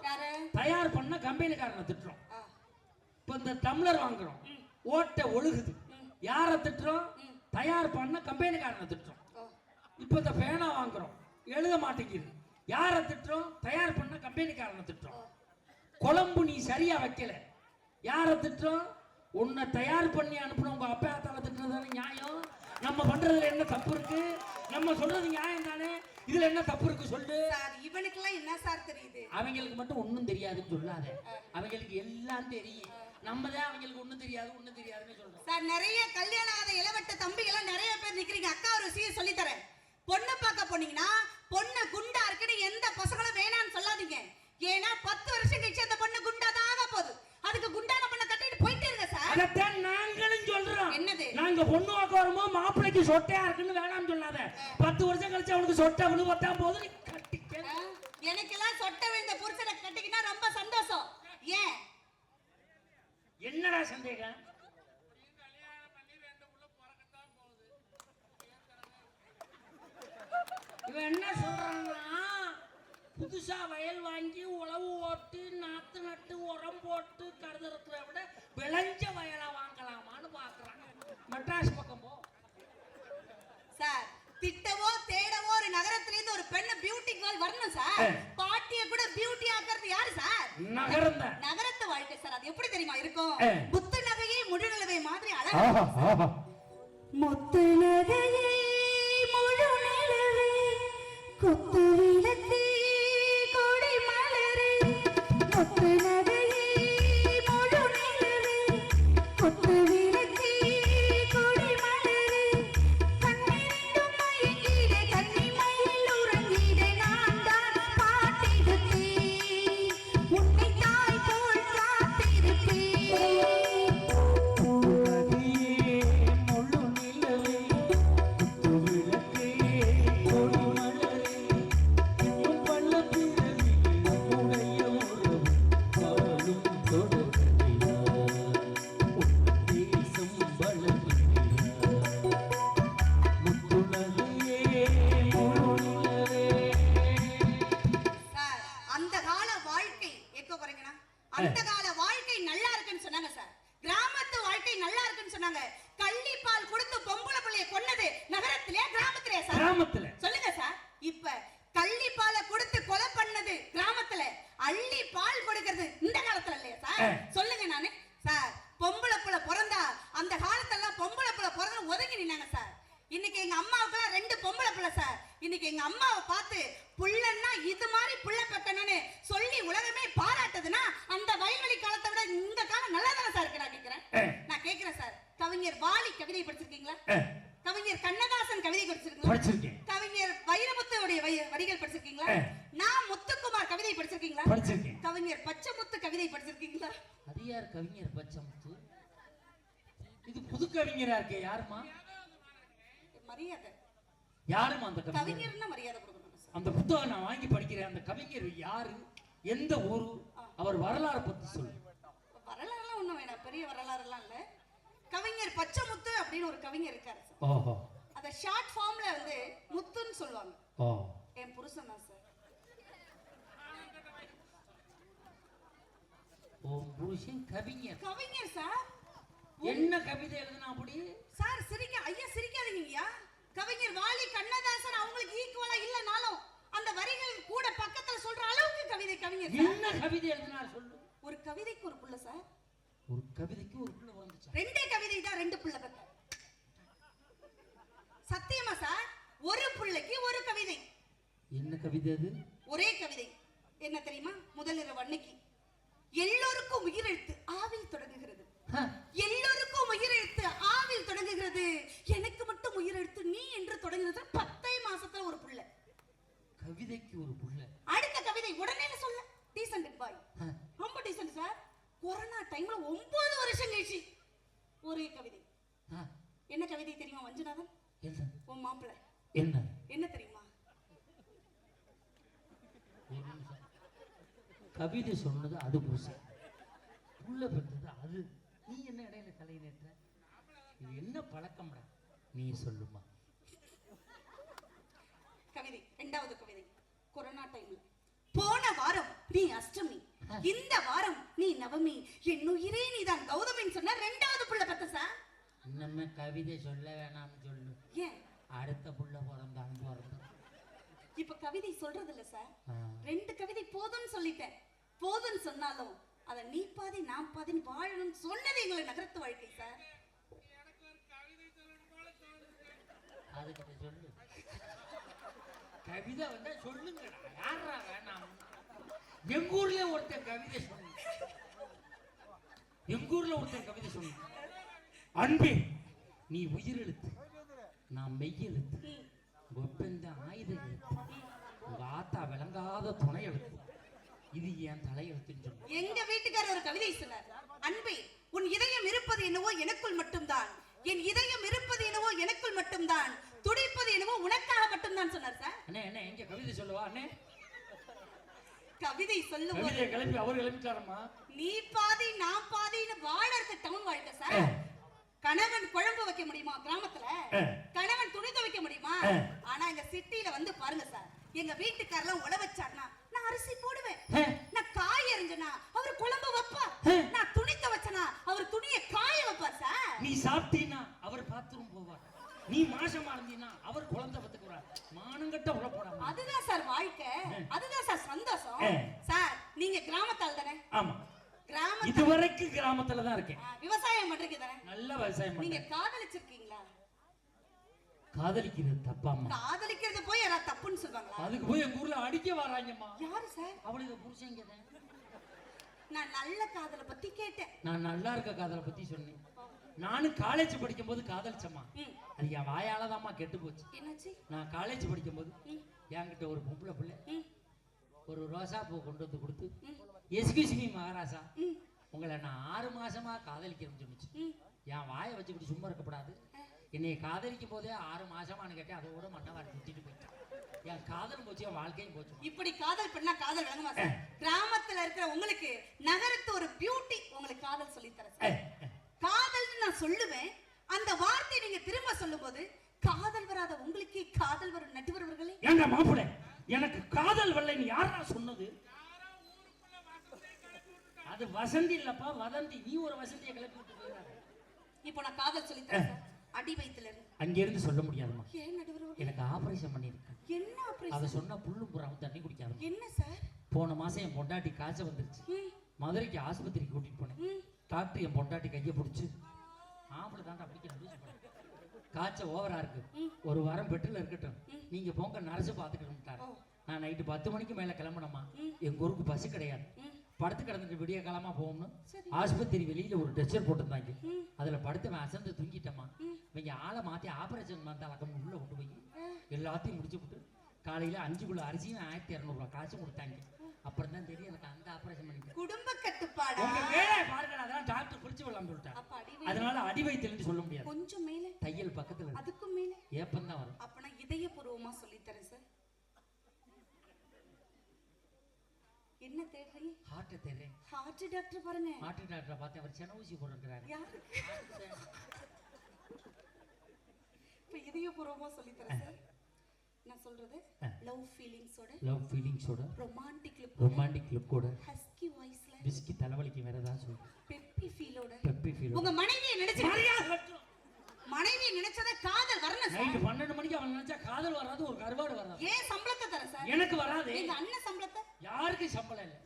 தயார் பண்ண கம்பெனிக்காரனை திட்டுறோம். இப்ப இந்த டம்ளர் வாங்குறோம், ஓட்டை ஒழுகுது, யார திட்டுறோம்? தயார் பண்ண கம்பெனிக்காரனை திட்டுறோம். இப்ப இந்த பேனா வாங்குறோம், எழுத மாட்டேங்குது, யார திட்டுறோம்? தயார் பண்ண கம்பெனிக்காரனை திட்டுறோம். குழம்பு நீ சரியா வைக்கல, யார திட்டுறோம்? உன்னை தயார் பண்ணி அனுப்புன உங்க அப்பா தால திட்டுறது தானே நியாயம். நம்ம பண்றதுல என்ன தப்பு இருக்கு? நம்ம சொல்றது நியாயம் தானே. இதுல என்ன தப்பு இருக்கு சொல்லு. சார் இவனுக்கெல்லாம் என்ன சார் தெரியுது? அவங்களுக்கு மட்டும் ஒண்ணும் தெரியாதுன்னு சொல்லாத. அவங்களுக்கு எல்லாம் தெரியும். நம்ம தான் அவங்களுக்கு ஒண்ணும் தெரியாதுன்னு சொல்றோம். சார் நிறைய கல்யாணம் ஆகாத இளவட்ட தம்பிகள் நிறைய பேர் நிக்கிறீங்க. அக்கா ஒரு விஷயம் சொல்லி தரேன். பொண்ணு பார்க்க போனீங்கன்னா பொண்ணு குண்டா இருக்குன்னு எந்த பசங்களும் வேணாம்னு சொல்லாதீங்க. ஏன்னா 10 வருஷம் கழிச்சு அந்த பொண்ணு குண்டாதான் ஆக போகுது. அதுக்கு குண்டான பொண்ணை கட்டிட்டு போயிட்டே இருங்க சார். அதத்தான் நாங்களும் சொல்றோம். என்னது? நாங்க பொண்ணு வாக்க வரும்போது மாப்பிள்ளைக்கு சொட்டையா இருக்குன்னு வேணாம்னு சொல்லாத. 10 வருஷம் கழிச்சு அவனுக்கு சொட்டை விழுவத்தான் போது கட்டிக்க. எனக்கெல்லாம் சொட்டை விழுந்த புருஷனை கட்டிக்கினா ரொம்ப சந்தோஷம். ஏன்? என்னடா சந்தேகம்? இவன் என்ன சொல்றான்னா புதுசா வயல் வாங்கி உழவு ஓட்டு நாத்து நட்டு உரம் போட்டு கருதுறத விட விளைஞ்ச வயலா வாங்கலாமான்னு பாக்குறாங்க. மெட்ராஸ் பக்கம் போ சார். திட்டவோ தேடவோ ஒரு நகரத்துல இருந்து ஒரு பெண்ண பியூட்டி கேர்ள் வரணும் சார். பாட்டிய கூட பியூட்டி ஆக்குறது யாரு சார்? நகரத்து வாழ்க்கை சார். அது எப்படி தெரியுமா இருக்கும்? முத்து நகையை முழு நிலவை மாதிரி அழகா. முத்து நகையை முழு நிலவை கொத்து விளக்கே கொடி மலரே. முத்து நகையை முழு நிலவை கொத்து விளக்கே கொடி மலரே. கண்ணிரண்டும் மயங்கிட கன்னிமையில் உறங்கிட நான் தான் பாட்டிருப்பேன். உன்னை தாய் போல் காத்திருப்பேன். அந்த கால வாழ்க்கை நல்லா இருக்குன்னு சொன்னாங்க சார். கிராமத்து வாழ்க்கை நல்லா இருக்குன்னு சொன்னாங்க. கள்ளிப்பால் கொடுத்து பொம்பளை பிள்ளைய கொன்னது நகரத்திலே கிராமத்திலே சார்? கிராமத்துல. சொல்லுங்க சார். இப்ப கள்ளிப்பால கொடுத்து கொலை பண்ணது கிராமத்துல, அள்ளி பால் கொடுக்கிறது இந்த காலத்துல இல்லையா சார்? சொல்லுங்க நானு சார். பொம்பளை பிள்ளை பிறந்தா அந்த காலத்துல பொம்பளை பிள்ளை பிறந்து ஒதுங்கி நின்னாங்க சார். இன்னைக்கு எங்க அம்மாவுக்கு 2 பொம்பளை பிள்ளை சார். இன்னைக்கு எங்க அம்மாவை பார்த்து புள்ளன்னா இது மாதிரி புள்ள பெக்கணும்னு சொல்லி உலகமே பாராட்டுதுன்னா அந்த வயல்வெளி காலத்தை விட இந்த காலம் நல்லா தானே சார் இருக்கு? நான் கேட்கிறேன் சார். கவிஞர் வாலி கவிதை படிச்சிருக்கீங்களா? கவிஞர் கண்ணதாசன் கவிதை படிச்சிருக்கீங்களா? கவிஞர் வைரமுத்துடைய வரிகள் படிச்சிருக்கீங்களா? நான் முத்துக்குமார் கவிதை படிச்சிருக்கீங்களா? கவிஞர் பச்சைமுத்து கவிதை படிச்சிருக்கீங்களா? அது யார் கவிஞர் பச்சைமுத்து? இது புது கவிஞரா இருக்கே. யாருமா? மரியாதை. யாருமா அந்த கவிஞர்னா மரியாதை கொடுக்கணும் சார். அந்த புத்தகம் நான் வாங்கி படிக்கிறேன். அந்த கவிஞர் யாரு, எந்த ஊரு, அவர் வரலாறு பத்தி சொல்லு. வரலாறுலாம் ஒண்ணும் வேணாம், பெரிய வரலாறு எல்லாம் இல்ல. கவிஞர் பச்சைமுத்து அப்படின்னு ஒரு கவிஞர் இருக்காரு சார். ஓஹோ. அத ஷார்ட் ஃபார்ம்ல வந்து முத்துன்னு சொல்லுவாங்க. ஓ. என் புருஷன் தான் சார். ஓ புருஷன் கவிஞர். கவிஞர் சார். என்ன கவிதை எழுதுனா அப்படி? சார் சிரிக்க ஐயா சிரிக்காதீங்கய்யா. கவிஞர் வாலி கண்ணதாசன் அவங்களுக்கு ஈக்குவலா இல்லனாலும் அந்த வரிகள் கூட பக்கத்துல சொல்ற அளவுக்கு கவிதை கவிஞர். என்ன கவிதை எழுதுனா சொல்லு. ஒரு கவிதைக்கு ஒரு புள்ள சார். ஒரு கவிதைக்கு ஒரு புள்ள வந்துச்சு. 2 கவிதை தான் 2 புள்ள பெத்த. சத்தியமா சார். ஒரு புள்ளைக்கு ஒரு கவிதை. என்ன கவிதை அது? ஒரே கவிதை. என்ன தெரியுமா? முதல் இரவு அன்னைக்கு எல்லோருக்கும் உயிரெழுத்து ஆவில் தொடங்குகிறது. எல்லோருக்கும் உயிரெழுத்து ஆவில் தொடங்குகிறது. எனக்கு மட்டும் உயிரெழுத்து நீ என்று தொடங்குகிறது. 10 மாசத்துல ஒரு புள்ள. கவிதைக்கு ஒரு புள்ள. அடுத்த கவிதை உடனே சொல்ல. டீசன்ட் பாய். ரொம்ப டீசன்ட் சார். கொரோனா டைம்ல 9 வருஷம் கழிச்சு ஒரே கவிதை. என்ன கவிதை தெரியுமா வஞ்சனாதன்? என்ன? உன் மாப்பிள்ளை. என்ன? என்ன தெரியுமா? கவிதை சொன்னது அது புருஷன். புள்ள பெற்றது அது. நீ என்ன இடையில தலை நேற்ற? இது என்ன பழக்கம்டா? நீ சொல்லுமா. கவிதை. 2வது கவிதை. கொரோனா டைம்ல போன வாரம் நீ அஷ்டமி, இந்த வாரம் நீ நவமி, என் உயிரே நீதான் கௌதமின்னு சொன்ன 2வது புள்ள பத்த சார். இன்னமே கவிதை சொல்ல வேணாம்னு சொல்லு. ஏன்? அடுத்த புள்ள பிறந்தான் பிறந்த. இப்ப கவிதை சொல்றது இல்ல சார். 2 கவிதை போதும்னு சொல்லிட்டேன். போதும்னு சொன்னாலும் அத நீ பாதி நான் பாதின்னு வாழணும்னு சொன்னது எங்களை நகரத்து வாழ்க்கை சார். அதுக்கிட்ட சொல்லு. கவிதை வந்தா சொல்லுங்கடா. யாரா வேணாம்? எங்க ஊர்ல ஒருத்தன் கவிதை சொன்ன, எங்க ஊர்ல ஒருத்தன் கவிதை சொன்ன, அன்பே நீ உயிரெழுத்து, நான் மெய்யெழுத்து, ஒப்பந்த ஆயுத எழுத்து, உங்க ஆத்தா விளங்காத துணை எழுத்து, இது என் தலையெழுத்துன்னு சொன்ன. எங்க வீட்டுக்காரர் ஒரு கவிதை சொன்னார். அன்பே உன் இதயம் இருப்பது என்னவோ எனக்குள் மட்டும்தான், என் இதயம் இருப்பது என்னவோ எனக்குள் மட்டும்தான், துடிப்பது என்னவோ உனக்காக மட்டும்தான் சொன்னார் சார். அண்ணே அண்ணே எங்க கவிதை சொல்லவா அண்ணே? கவிதை சொல்லுவோம். கவிதை கிளம்பி அவர் கிளம்பிட்டாரம்மா. நீ பாதி நான் பாதின்னு வாழறது டவுன் வாழ்க்கை சார். கணவன் குழம்பு வைக்க முடியுமா கிராமத்துல? கணவன் துணி துவைக்க முடியுமா? ஆனா எங்க சிட்டில வந்து பாருங்க சார், எங்க வீட்டுக்காரெல்லாம் உழ வச்சாருன்னா நான் அரிசி போடுவேன், நான் காய் எறிஞ்சனா அவர் குழம்பு வைப்பார், நான் துணி துவைச்சனா அவர் துணியை காய வைப்பார் சார். நீ சாப்பிட்டீனா அவர் பாத்ரூம் போவார், நீ மாசமா இருந்தீனா அவர் குழந்தை பத்துக்குறார். மானங்கட்ட உள்ள போடாம. அதுதான் சார் வாழ்க்கை, அதுதான் சார் சந்தோஷம். சார் நீங்க கிராமத்தால் தானே? ஆமா, இதுவரைக்கும் கிராமத்துல தான் இருக்கேன். விவசாயம் பண்றீங்க தானே? நல்ல விவசாயம். நீங்க காதலிச்சிருக்கீங்களா? காதலிக்கிறது தப்பாமா? காதலிக்கிறது போய் யாரா தப்புன்னு சொல்வாங்களா? அதுக்கு போய் எங்க ஊர்ல அடிக்க வராங்கம்மா. யாரு சார்? அவளுக்கு புருஷங்க தான். நான் நல்ல காதலை பத்தி கேட்டேன். நான் நல்லா இருக்க காதலை பத்தி சொன்னேன். நானும் காலேஜ் படிக்கும் போது காதலிச்சம்மா, அது என் வாயாலதாம்மா கெட்டு போச்சு. என்னாச்சு? நான் காலேஜ் படிக்கும் போது என்கிட்ட ஒரு பொம்பளை பிள்ளை ஒரு ரோசா பூ கொண்டு வந்து கொடுத்து, எஸ்கியூஸ் மீ மகாராஜா, உங்களை நான் 6 மாசமா காதலிக்கிறேன்னு சொன்னிச்சு. என் வாயை வச்சுக்கிட்டு சும்மா இருக்கப்படாது, என்னை காதலிக்கும் போதே 6 மாசமானு கேட்டேன். அதோட மண்ணவாரி சுத்திட்டு போயிட்டேன். என் காதலும் போச்சு, என் வாழ்க்கையும் போச்சு. இப்படி காதல் பண்ணா காதல் விளங்குமா சார்? கிராமத்துல இருக்கிற உங்களுக்கு நகரத்து ஒரு பியூட்டி உங்களுக்கு காதல் சொல்லி தர சார். காதல்னு நான் சொல்லுவேன், அந்த வார்த்தையை நீங்க திரும்ப சொல்லும்போது காதல் வராத உங்களுக்கே காதல் வரும் நடுவர்களே. ஏங்க மாப்பிள்ளை, எனக்கு காதல் வரலைன்னு யாரா சொன்னது? அது வசந்தி இல்லப்பா, வதந்தி. நீ ஒரு வசந்தியை கிளப்பி விட்டு போயிடாத. இப்போ நான் காதல் சொல்லி தரேன் சார். அடி வயித்துல இருந்து அங்க இருந்து சொல்ல முடியாதுமா. ஏன் நடுவர்களே? எனக்கு ஆபரேஷன் பண்ணிருக்கேன். என்ன ஆபரேஷன்? அத சொன்னா புல்லும் புறாவும் தண்ணி குடிக்காது. என்ன சார்? போன மாசம் என் பொண்டாட்டி காய்ச்சல் வந்துருச்சு. மதுரைக்கு ஆஸ்பத்திரிக்கு கூட்டிட்டு போனேன். டாக்டர் என் பொண்டாட்டி கையை பிடிச்சு, ஆம்பளை தாண்டா பிடிக்கணும், காய்ச்சல் ஓவரா இருக்கு, ஒரு வாரம் பெட்டில் இருக்கட்டும், நீங்க போங்க நர்ஸ் பாத்துக்கிட்டாரு. நான் நைட்டு 10 மணிக்கு மேல கிளம்பணுமா, எங்க ஊருக்கு பஸ் கிடையாது, படுத்து கிடந்துட்டு விடிய காலமா போகணும்னு ஆஸ்பத்திரி வெளியில ஒரு டெஸ்டர் போட்டிருந்தாங்க. அதுல படுத்து அசந்து தூங்கிட்டமா. இவங்க ஆளை மாத்தி ஆபரேஷன் வந்தாலும் உள்ள கொண்டு போய் எல்லாத்தையும் முடிச்சு விட்டு காலையில 5 கிலோ அரிசியும் 1200 ரூபாய் காசு கொடுத்தாங்க. அப்புறம் தான் தெரியும் எனக்கு அந்த ஆபரேஷன் பண்ணிட்டு. குடும்ப கட்டுப்பாடா? உங்க வேலையை பாருங்க, அதான் டாக்டர் குறிச்சு விடலாம் சொல்லிட்டாரு. அதனால அடி வயித்துல சொல்ல முடியாது. கொஞ்சம் மேலே தையல் பக்கத்துல, அதுக்கும் மேலே ஏப்பம் தான் வரும். அப்ப நான் இதயபூர்வமா சொல்லி தரேன் சார். என்ன தேடுறீங்க? ஹார்ட் தேடுறேன். ஹார்ட் டாக்டர் பாருங்க. ஹார்ட் டாக்டரை பார்த்து அவர் சென ஊசி போடுறாரு. யாரு? இப்ப இதயபூர்வமா சொல்லி தரேன் சார். நான் சொல்றது லவ் ஃபீலிங்ஸோட ரொமான்டிக் லுக்கோட ஹஸ்கி வாய்ஸ்ல விஸ்கி தலைவலிக்கு வேற ஏதாவது சொல்லு. பெப்பி ஃபீலோட உங்க மனைவியை நினைச்சத காதல் வரணும் சார். நைட் 12 மணிக்கு அவன் நினைச்சா காதல் வராது, ஒரு கருவாடு வராது. ஏன் சம்பளத்தை தர சார்? எனக்கு வராது. எங்க அண்ணன் சம்பளத்தை யாருக்கு சம்பளம் இல்ல.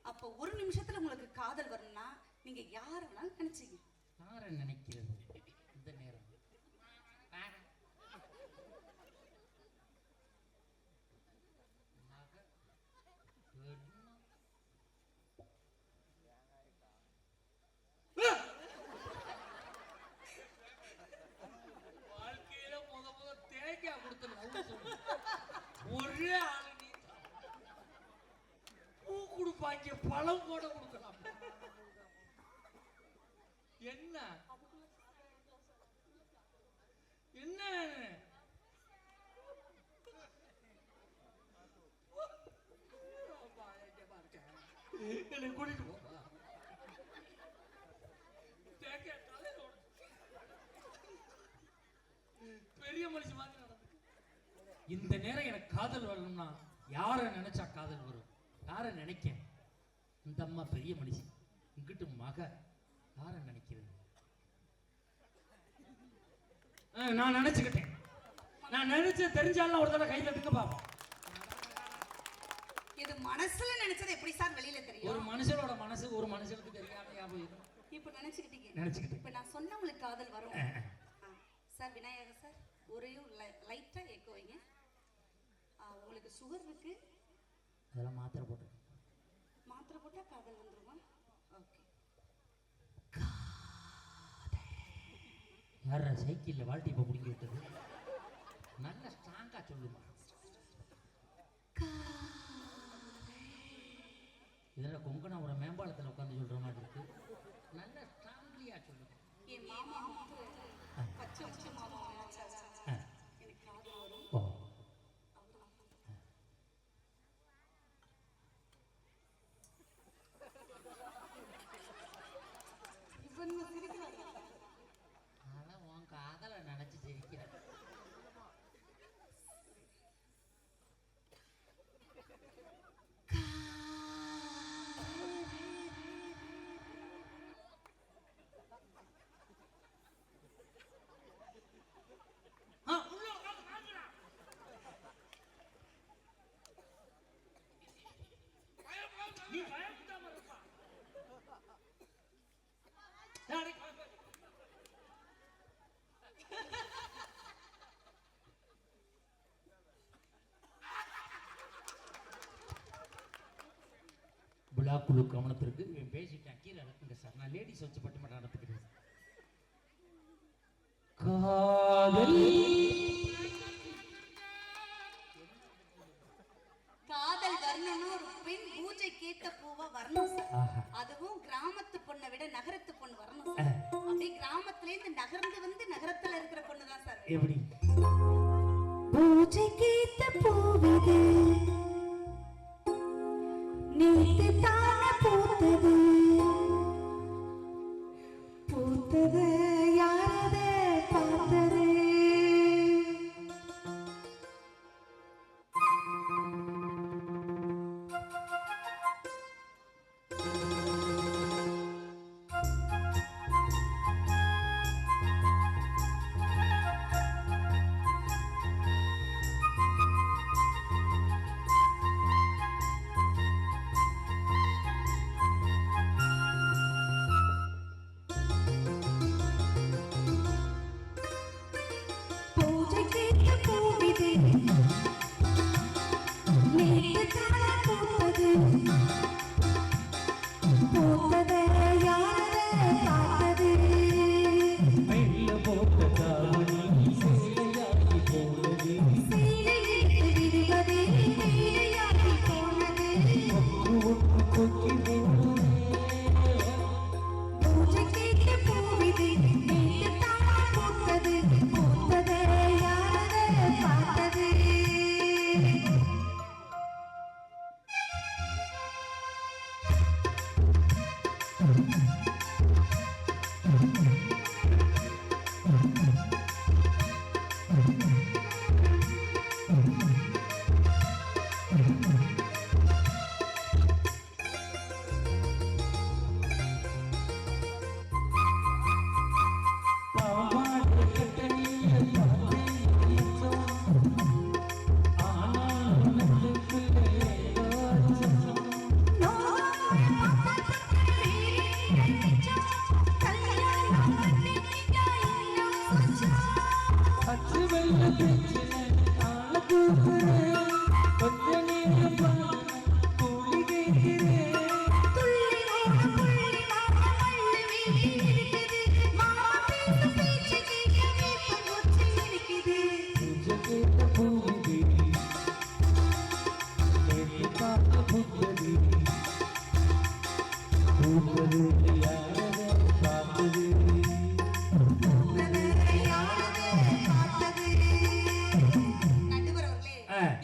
அப்ப ஒரு நிமிஷத்துல உங்களுக்கு காதல் வரணும்னா நீங்க யார வேணாலும் நினைச்சீங்க. யார நினைக்கிறது இந்த நேரம்? வாழ்க்கையில முத தேங்காய் கொடுத்து ஒரே ஆளு நீ பூ கொடுப்பாங்க, பழம் கூட கொடுக்கலாம். என்ன என்ன என்னை கூட்டிட்டு போ. பெரிய மனுஷன் மாதிரி நடந்து. இந்த நேரம் எனக்கு காதல் வரணும்னா யார நினைச்சா காதல் வரும்? யார நினைக்க? இந்த அம்மா பெரிய மனுஷன், இங்கிட்டு மக, யார நினைக்கிறது? நான் நினைச்சுக்கிட்டேன். நான் நினைச்சு தெரிஞ்சாலும் ஒரு தடவை கையில எடுக்க பாப்போம். இது மனசுல நினைச்சது எப்படி சார் வெளியில தெரியும்? ஒரு மனுஷனோட மனசு ஒரு மனுஷனுக்கு தெரியாமையா போயிடும். இப்ப நினைச்சுக்கிட்டீங்க. நினைச்சுக்கிட்டேன். இப்ப நான் சொன்ன உங்களுக்கு காதல் வரும் சார். விநாயகர் சார் ஒரே லைட்டா எக்கோ வைங்க. சுகர் இருக்கு. அதெல்லாம் மாத்திரை போட்டு. மாத்திரை போட்டா காதல் வந்துருமா? ஓகே. யாரா சைக்கிள்ல வாழ்த்தி இப்ப பிடிங்கி விட்டது? நல்ல ஸ்ட்ராங்கா சொல்லுமா. இதெல்லாம் கொங்கனாபுரம் மேம்பாலத்தில் உட்காந்து சொல்ற மாதிரி இருக்கு. நல்ல ஸ்ட்ராங்லியா சொல்லுங்க. என் மாமா பச்சை பச்சை மாமா எனக்கு காதல் வரும். ஓ அதான் உன் காதலை நினைச்சு சிரிக்கிறேன். விழா குழு கவனத்திற்கு இவன் பேசிட்டேன். கீழே நடக்குங்க சார். நான் லேடிஸ் வச்சு பட்டிமன்றம் நடத்துக்கிறேன். காதல் காதல் வரணும்னு ஒரு பெண் பூஜை கேட்ட பூவா வரணும் சார். அதுவும் கிராமத்து பொண்ணை விட நகரத்து பொண்ணு வரணும் சார். அப்படியே கிராமத்துல இருந்து நகர்ந்து வந்து நகரத்துல இருக்கிற பொண்ணு தான் சார். எப்படி பூஜை கேட்ட பூவிது நேத்து தான பூத்தது பூத்தது யாரத பார்த்தது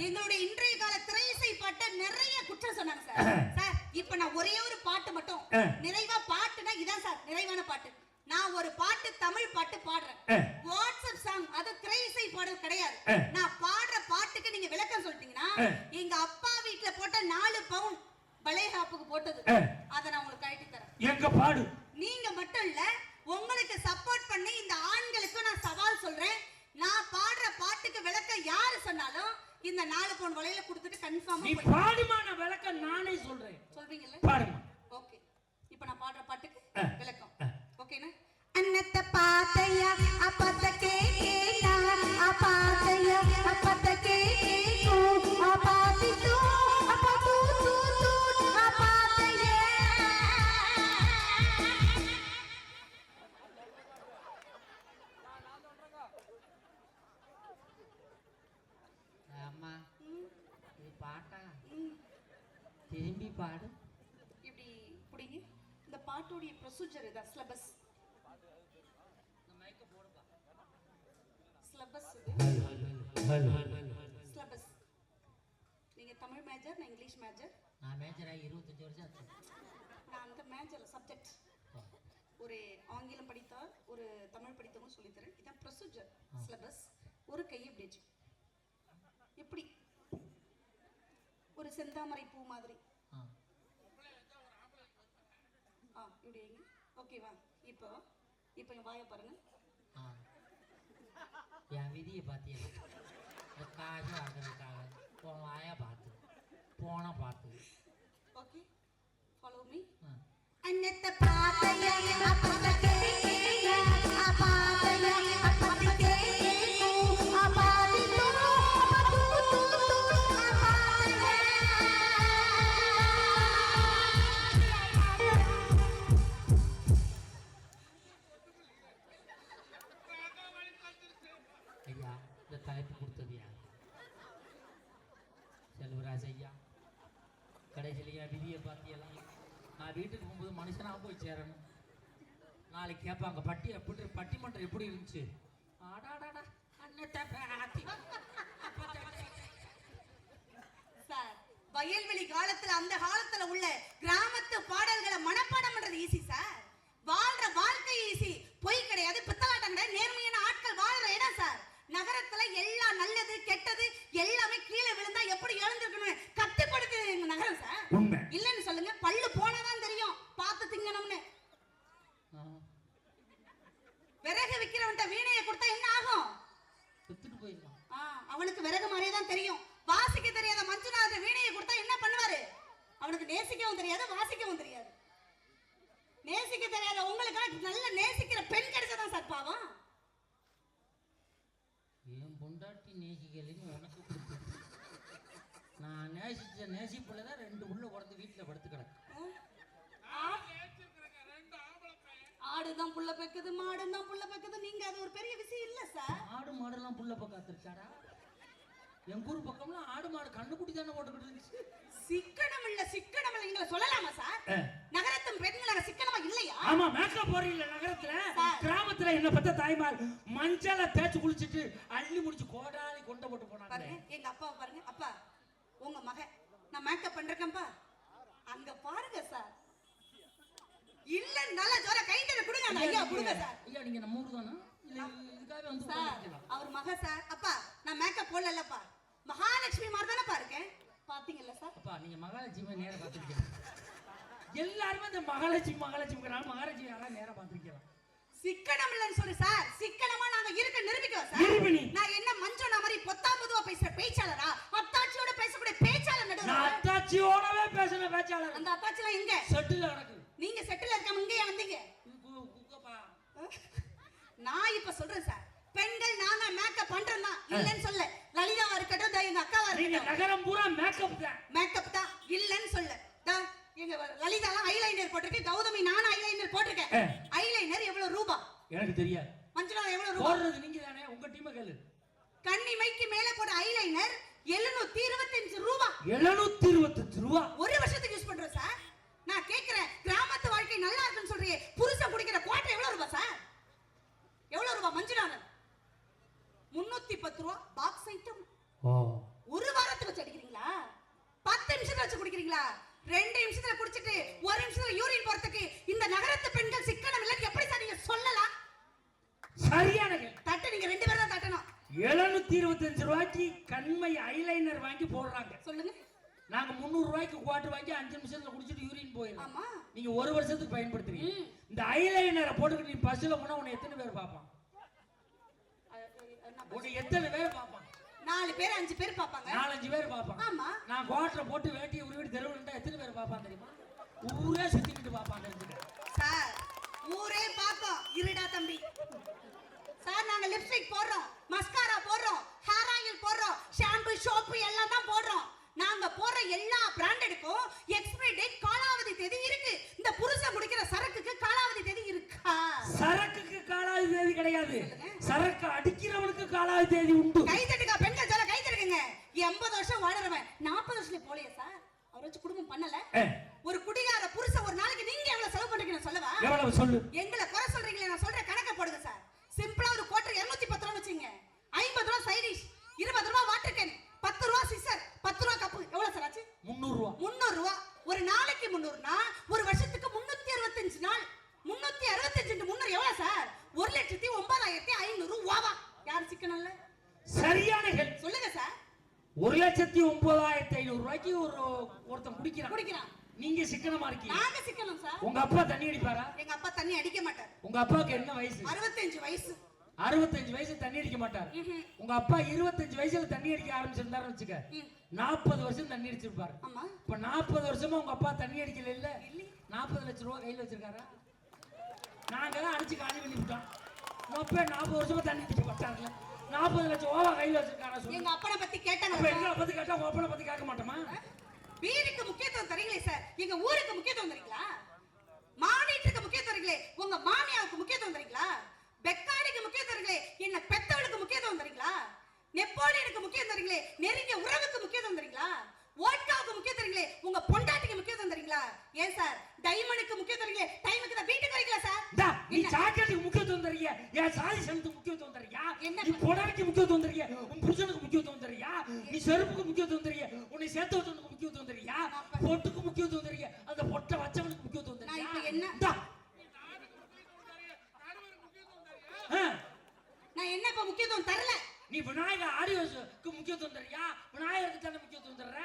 எங்களுடைய இன்றைய கால திரையிசை பாட்ட நிறைய குற்றம் சொன்னாங்க சார். சார் இப்ப நான் ஒரே ஒரு பாட்டு மட்டும் நிறைவா பாட்டுனா இதான் சார் நிறைவான பாட்டு. நான் ஒரு பாட்டு தமிழ் பாட்டு பாடுறேன். வாட்ஸ்அப் சாங் அது திரையிசை பாடல் கிடையாது. நான் பாடுற பாட்டுக்கு நீங்க விளக்கம் சொல்லிட்டீங்கன்னா எங்க அப்பா வீட்டுல போட்ட 4 பவுன் பலேகாப்புக்கு போட்டது அத நான் உங்களுக்கு கழட்டி தரேன். எங்க பாடு. நீங்க மட்டும் இல்ல உங்களுக்கு சப்போர்ட் பண்ணி இந்த ஆண்களுக்கு நான் சவால் சொல்றேன். நான் பாடுற பாட்டுக்கு விளக்கம் யாரு சொன்னாலும் இந்த 4 பவுன் வளையல கொடுத்துட்டு கன்ஃபார்மா நீ பாடுமா. நான் விளக்கம் நானே சொல்றேன். சொல்வீங்கல்ல? பாடுமா. ஓகே. இப்போ நான் பாடுற பாட்டுக்கு விளக்கம். ஓகேனா? அன்னத்த பாத்தையா அப்பத்த கேக்கேனா அப்பாத்தையா அப்பத்த கேக்கேகோ அப்பா பாட்டா திரும்பி பாடு. இப்படி புடிங்க. இந்த பாட்டோடைய ப்ரொசீஜர் இதான், சிலபஸ். சிலபஸ் இது சிலபஸ். நீங்க தமிழ் மேஜர், நான் இங்கிலீஷ் மேஜர். நான் மேஜராக 25 வருஷம் ஆச்சு. நான் அந்த மேஜர் சப்ஜெக்ட். ஒரு ஆங்கிலம் படித்தால் ஒரு தமிழ் படித்தவங்க சொல்லித்தரேன். இதான் ப்ரொசீஜர், சிலபஸ். ஒரு கையை இப்படி வச்சு இப்படி ஒரு செந்தாமரை பூ மாதிரி இப்படி வைங்க. ஓகேவா? இப்போ இப்போ என் வாயை பாருங்க. என் விதியை பார்த்தியா? இந்த காசு வாங்குறதுக்காக உன் வாயை பார்த்து போன பார்த்து. Okay, follow me. அன்னத்தை பாத்தையா அப்பதே அபாதையா அப்பதே அபாதிதோ ஐயா, இந்த தலைப்பு கொடுத்தது யார்? செல்வராஜ் ஐயா. கடைசியில் என் விதியை பார்த்தியெல்லாம் நான் வீட்டுக்கு போகும்போது மனுஷனாக போய் சேரணும். நாளைக்கு கேட்பாங்க பட்டிமன்றம் எப்படி இருந்துச்சு? ஆடாடாடா அன்னத்தை பாத்தி. சார், வயல்வெளி காலத்துல, அந்த காலத்துல உள்ள கிராமத்து பாடல்களை மனப்பாடம் பண்றது ஈஸி சார். வாழ்ற வாழ்க்கை ஈஸி. பொய் கிடையாது, பித்தலாட்டம் கிடையாது, நேர்மையான ஆட்கள் வாழ்ற இடம் சார். நகரத்துல எல்லாம் நல்லது கெட்டது எல்லாமே கீழே விழுந்தா எப்படி எழுந்திருக்கணும் கத்து கொடுக்குது நகரம் சார். இல்லன்னு சொல்லுங்க, பல்லு போனாதான் தெரியும் பார்த்து திங்கணும்னு. விறகு விக்கிறவன்ட்ட வீணையை கொடுத்தா என்ன ஆகும்? வித்துட்டு போயிடலாம். அவனுக்கு விறகு மாதிரியே தான் தெரியும். வாசிக்க தெரியாத மஞ்சுநாத வீணையை கொடுத்தா என்ன பண்ணுவாரு? அவனுக்கு நேசிக்கவும் தெரியாது, வாசிக்கவும் தெரியாது. நேசிக்க தெரியாத உங்களுக்கு நல்ல நேசிக்கிற பெண் கிடைச்சதான் சார் பாவம். என் பொண்டாட்டி நேசிக்கலைன்னு உனக்கு கொடுத்து நான் நேசிச்ச நேசிப்புள்ளதான் 2 உள்ள உடந்து வீட்டுல படுத்து கிடக்கு. ஆடுதான் புள்ள பெக்குது, மாடுதான் புள்ள பெக்குது. நீங்க அது ஒரு பெரிய விஷயம் இல்ல சார். ஆடு மாடெல்லாம் புள்ள பக்கம் காத்திருச்சாடா? என் ஊர் பக்கம்லாம் ஆடு மாடு கண்ணுக்குட்டி தானே போட்டுக்கிட்டு இருந்துச்சு. சிக்கனம் இல்ல நீங்க சொல்லலாமா சார்? நகரத்து பெண்கள் சிக்கனமா இல்லையா? ஆமா, மேக்கப் போறீங்க நகரத்துல. கிராமத்துல என்ன பத்த தாய்மார் மஞ்சள தேய்ச்சு குளிச்சிட்டு அள்ளி முடிச்சு கோடாலி கொண்ட போட்டு போனாங்க. பாருங்க எங்க அப்பாவை பாருங்க. அப்பா, உங்க மகன் நான் மேக்கப் பண்றேன்ப்பா. அங்க பாருங்க சார். இல்ல நல்ல ஜோர கைதட கொடுங்க. அந்த ஐயா கொடுங்க சார். ஐயா, நீங்க நம்ம ஊர் தானா? இல்ல இதுக்காக வந்து சார், அவர் மக சார். அப்பா, நான் மேக்கப் போடலப்பா. மகாலட்சுமி மாதிரி தானே பாருக்கேன். பாத்தீங்கல்ல சார்? அப்பா, நீங்க மகாலட்சுமி நேரா பாத்துருக்கீங்க. எல்லாரும் இந்த மகாலட்சுமி யாரா நேரா பாத்துருக்கீங்க. சிக்கனம் இல்லன்னு சொல்லி சார். சிக்கனமா நாங்க இருக்க நிரூபிக்கிறோம் சார். நான் என்ன மஞ்சோனா மாதிரி பொத்தாம்பதுவா பேசுற பேச்சாளரா? அத்தாச்சியோட பேசக்கூடிய பேச்சாளர் நடுவுல. நான் அத்தாச்சியோடவே பேசுற பேச்சாளர். அந்த அத்தாச்சிலாம் எங்க? செட்டில் நடக்குது. நீங்க செட்டில் இருக்காம இங்கே வந்தீங்க. நான் இப்ப சொல்றேன் சார், பெண்கள் நாங்க மேக்கப் பண்றோம் தான், இல்லன்னு சொல்ல. லலிதாவா இருக்கட்டும், எங்க அக்காவா இருக்கட்டும், நகரம் பூரா மேக்கப் தான், இல்லன்னு சொல்ல. எங்க லலிதாலாம் ஐலைனர் போட்டிருக்கு, கௌதமி நானும் ஐலைனர் போட்டிருக்கேன். ஐலைனர் எவ்வளவு ரூபா? எனக்கு தெரியாது. மஞ்சளா எவ்வளவு ரூபா? போடுறது நீங்க தானே, உங்க டீம் கேளு. கண்ணிமைக்கு மேல போட ஐலைனர் 725 ரூபா. 725 ரூபா ஒரு வருஷத்துக்கு யூஸ் பண்றோம் சார். நான் கேக்குறேன், கிராமத்து வாழ்க்கை நல்லா இருக்குன்னு சொல்றீங்க, புருஷன் குடிக்கிற குவாட்டர் எவ்வளவு ரூபா சார்? எவ்வளவு ரூபா மஞ்சுநாதன்? 310 ரூபா பாக்ஸ் ஐட்டம். ஒரு வாரத்துக்கு வச்சு அடிக்கிறீங்களா? 10 நிமிஷத்துல வச்சு குடிக்கிறீங்களா? 2 நிமிஷத்துல குடிச்சிட்டு 1 நிமிஷத்துல யூரின் போறதுக்கு இந்த நகரத்து பெண்கள் சிக்கனம் இல்லன்னு எப்படி சார் நீங்க சொல்லலாம்? சரியான தட்டு நீங்க 2 பேரும் தான் தட்டணும். 725 ரூபாய்க்கு கண்மை ஐலைனர் வாங்கி போடுறாங்க. சொல்லுங்க. நாங்க 300 ரூபாய்க்கு குவாட்டர் வாங்கி 5 நிமிஷத்துல குடிச்சிட்டு யூரின் போயிடும். ஆமா, நீங்க ஒரு வருஷத்துக்கு பயன்படுத்துறீங்க. இந்த ஐலைனரை போட்டுக்கிட்டு நீ பஸ்ல போனா உன்னை எத்தனை பேர் பாப்பான்? உன்னை எத்தனை பேர் பாப்பான்? 4 பேர் 5 பேர் பாப்பாங்க. 4-5 பேர் பாப்பான். ஆமா, நான் குவாட்டரை போட்டு வேட்டியை உருவிட்டு தெருவில் இருந்தா எத்தனை பேர் பாப்பான் தெரியுமா? ஊரே சுத்திக்கிட்டு பாப்பான். சார், ஊரே பாப்போம். இருடா தம்பி சார், நாங்க லிப்ஸ்டிக் போடுறோம், மஸ்காரா போடுறோம், ஹேர் ஆயில் போடுறோம், ஷாம்பு சோப்பு எல்லாம் தான் போடுறோம். நாங்க போடுற எல்லா பிராண்டடுக்கும் எக்ஸ்பைரி டேட் காலாவதி தேதி இருக்கு. இந்த புருஷன் குடிக்கிற சரக்குக்கு காலாவதி தேதி இருக்கா? சரக்குக்கு காலாவதி தேதி கிடையாது. சரக்கு அடிக்கிறவனுக்கு காலாவதி தேதி உண்டு. கை தட்டுங்க பெண்கள், சொல்ல கை தட்டுங்க. 80 வருஷம் வாழறவன் 40 வருஷத்துல வச்சு குடும்பம் பண்ணல ஒரு குடிகார புருஷன் ஒரு நாளைக்கு நீங்க எவ்வளவு செலவு பண்றீங்க நான் சொல்லவா? எவ்வளவு சொல்லு. எங்களை குறை சொல்றீங்களே, நான் சொல்ற கணக்க போடுங்க சார். சிம்பிளா ஒரு கோட்டர் 210 ரூபாய் வச்சுங்க. 50 ரூபாய் சைட் டிஷ், 20 ரூபாய் வாட்டர் கேன், 10 ரூபாய் சிசர், 10 ரூபாய் கப்பு. எவ்வளவு சார் ஆச்சு? 300 ரூபாய். 300 ரூபாய். ஒரு நாளைக்கு 300னா ஒரு வருஷத்துக்கு 365 நாள். 365 × 300 எவ்வளவு சார்? 1,09,500 ரூபாவா? யார் சிக்கனல்ல? சரியான கேள்வி. சொல்லுங்க சார். 1,09,500 ரூபாய்க்கு ஒருத்தன் குடிக்கிறான். நீங்க சிக்கனமா இருக்கீங்க. நாங்க சிக்கனம் சார். உங்க அப்பா தண்ணி அடிப்பாரா? எங்க அப்பா தண்ணி அடிக்க மாட்டார். உங்க அப்பாவுக்கு என்ன வயசு? 65 வயசு. 65 வயசு தண்ணி அடிக்க மாட்டார். உங்க அப்பா 25 வயசுல தண்ணி அடிக்க ஆரம்பிச்சிருந்தாருன்னு வச்சுக்க, 40 வருஷம் தண்ணி அடிச்சிருப்பாரு. ஆமா. இப்ப 40 வருஷமா உங்க அப்பா தண்ணி அடிக்கல இல்ல? 40 லட்சம் ரூபாய் கையில வச்சிருக்காரா? நாங்க தான் அடிச்சு காலி பண்ணி விட்டோம். உங்க 40 வருஷமா தண்ணி அடிக்க மாட்டாருல, 40 லட்சம் ரூபாய் கையில வச்சிருக்காரா? எங்க அப்பனை பத்தி கேட்டாங்க. அப்ப எங்களை பத்தி கேட்டா உங்க அப்பனை பத்தி கேட்க மாட்டோமா? வீட்டுக்கு முக்கியத்துவம் தரீங்களே சார், எங்க ஊருக்கு முக்கியத்துவம் தரீங்களா? மாநிலத்துக்கு முக்கியத்துவம் தரீங்களே, உங்க மாமியாவுக்கு முக்கியத்துவம் தரீங்களா? பெக்காடிக்கு முக்கியத்துவம் தரீங்களே, என்ன பெத்தவளுக்கு முக்கியத்துவம் தரீங்களா? நெப்போலியனுக்கு முக்கியத்துவம் தரீங்களே, நெருங்கிய உறவுக்கு முக்கியத்துவம் தரீங்களா? ஓட்காவுக்கு முக்கியத்துவம் தரீங்களே, உங்க பொண்டாட்டிக்கு முக்கியத்துவம் தரீங்களா? ஏன் சார் டைமண்டுக்கு முக்கியத்துவம் தரீங்களே, டைமுக்கு தான் வீட்டுக்கு வரீங்களா சார்? நீ சாக்கெட்டுக்கு முக்கியத்துவம் தரீங்க, ஏன் சாதி சனத்துக்கு முக்கியத்துவம் தரீங்க, என்ன நீ புடவைக்கு முக்கியத்துவம் தரீங்க, உன் புருஷனுக்கு முக்கியத்துவம் தரீங்க, நீ செருப்புக்கு முக்கியத்துவம் தரீங்க, உன்னை சேர்த்து வச்சவனுக்கு முக்கியத்துவம் தரீங்க, பொட்டுக்கு முக்கியத்துவம் தரீங்க, அந்த பொட்டை வச்சவனுக்கு முக்கியத்துவம் நான் தரீங்க. இப்ப என்ன நான் என்ன இப்ப முக்கியத்துவம் தரல? நீ விநாயகர் ஆடியோஸ்க்கு முக்கியத்துவம் தரியா? விநாயகருக்கு தானே முக்கியத்துவம் தர்ற?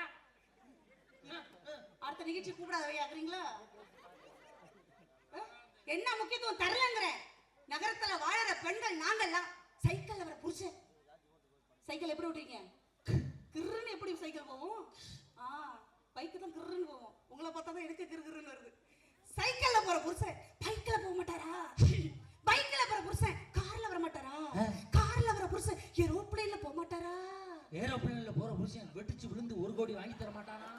அடுத்த நிகழ்ச்சி கூப்பிடாத வையாக்குறீங்களா? என்ன முக்கியத்துவம் தரலங்கற? நகரத்துல வாழற பெண்கள் நாங்கெல்லாம் சைக்கிள்ல வர புருஷன். சைக்கிள் எப்படி ஓட்டுறீங்க? கிர்ருன்னு எப்படி சைக்கிள் போவோம்? பைக்கு தான் கிர்ருன்னு போவோம். உங்களை பார்த்தா தான் எனக்கு கிர்ருன்னு வருது. சைக்கிள்ல போற புருஷன் பைக்ல போக மாட்டாரா? பைக்ல போற புருஷன் கார்ல வர மாட்டாரா? கார்ல வர புருஷன் ஏரோப்ளேன்ல போக மாட்டாரா? ஏரோப்ளேன்ல போற புருஷன் வெடிச்சு விழுந்து 1 கோடி வாங்கி தர மாட்டானா?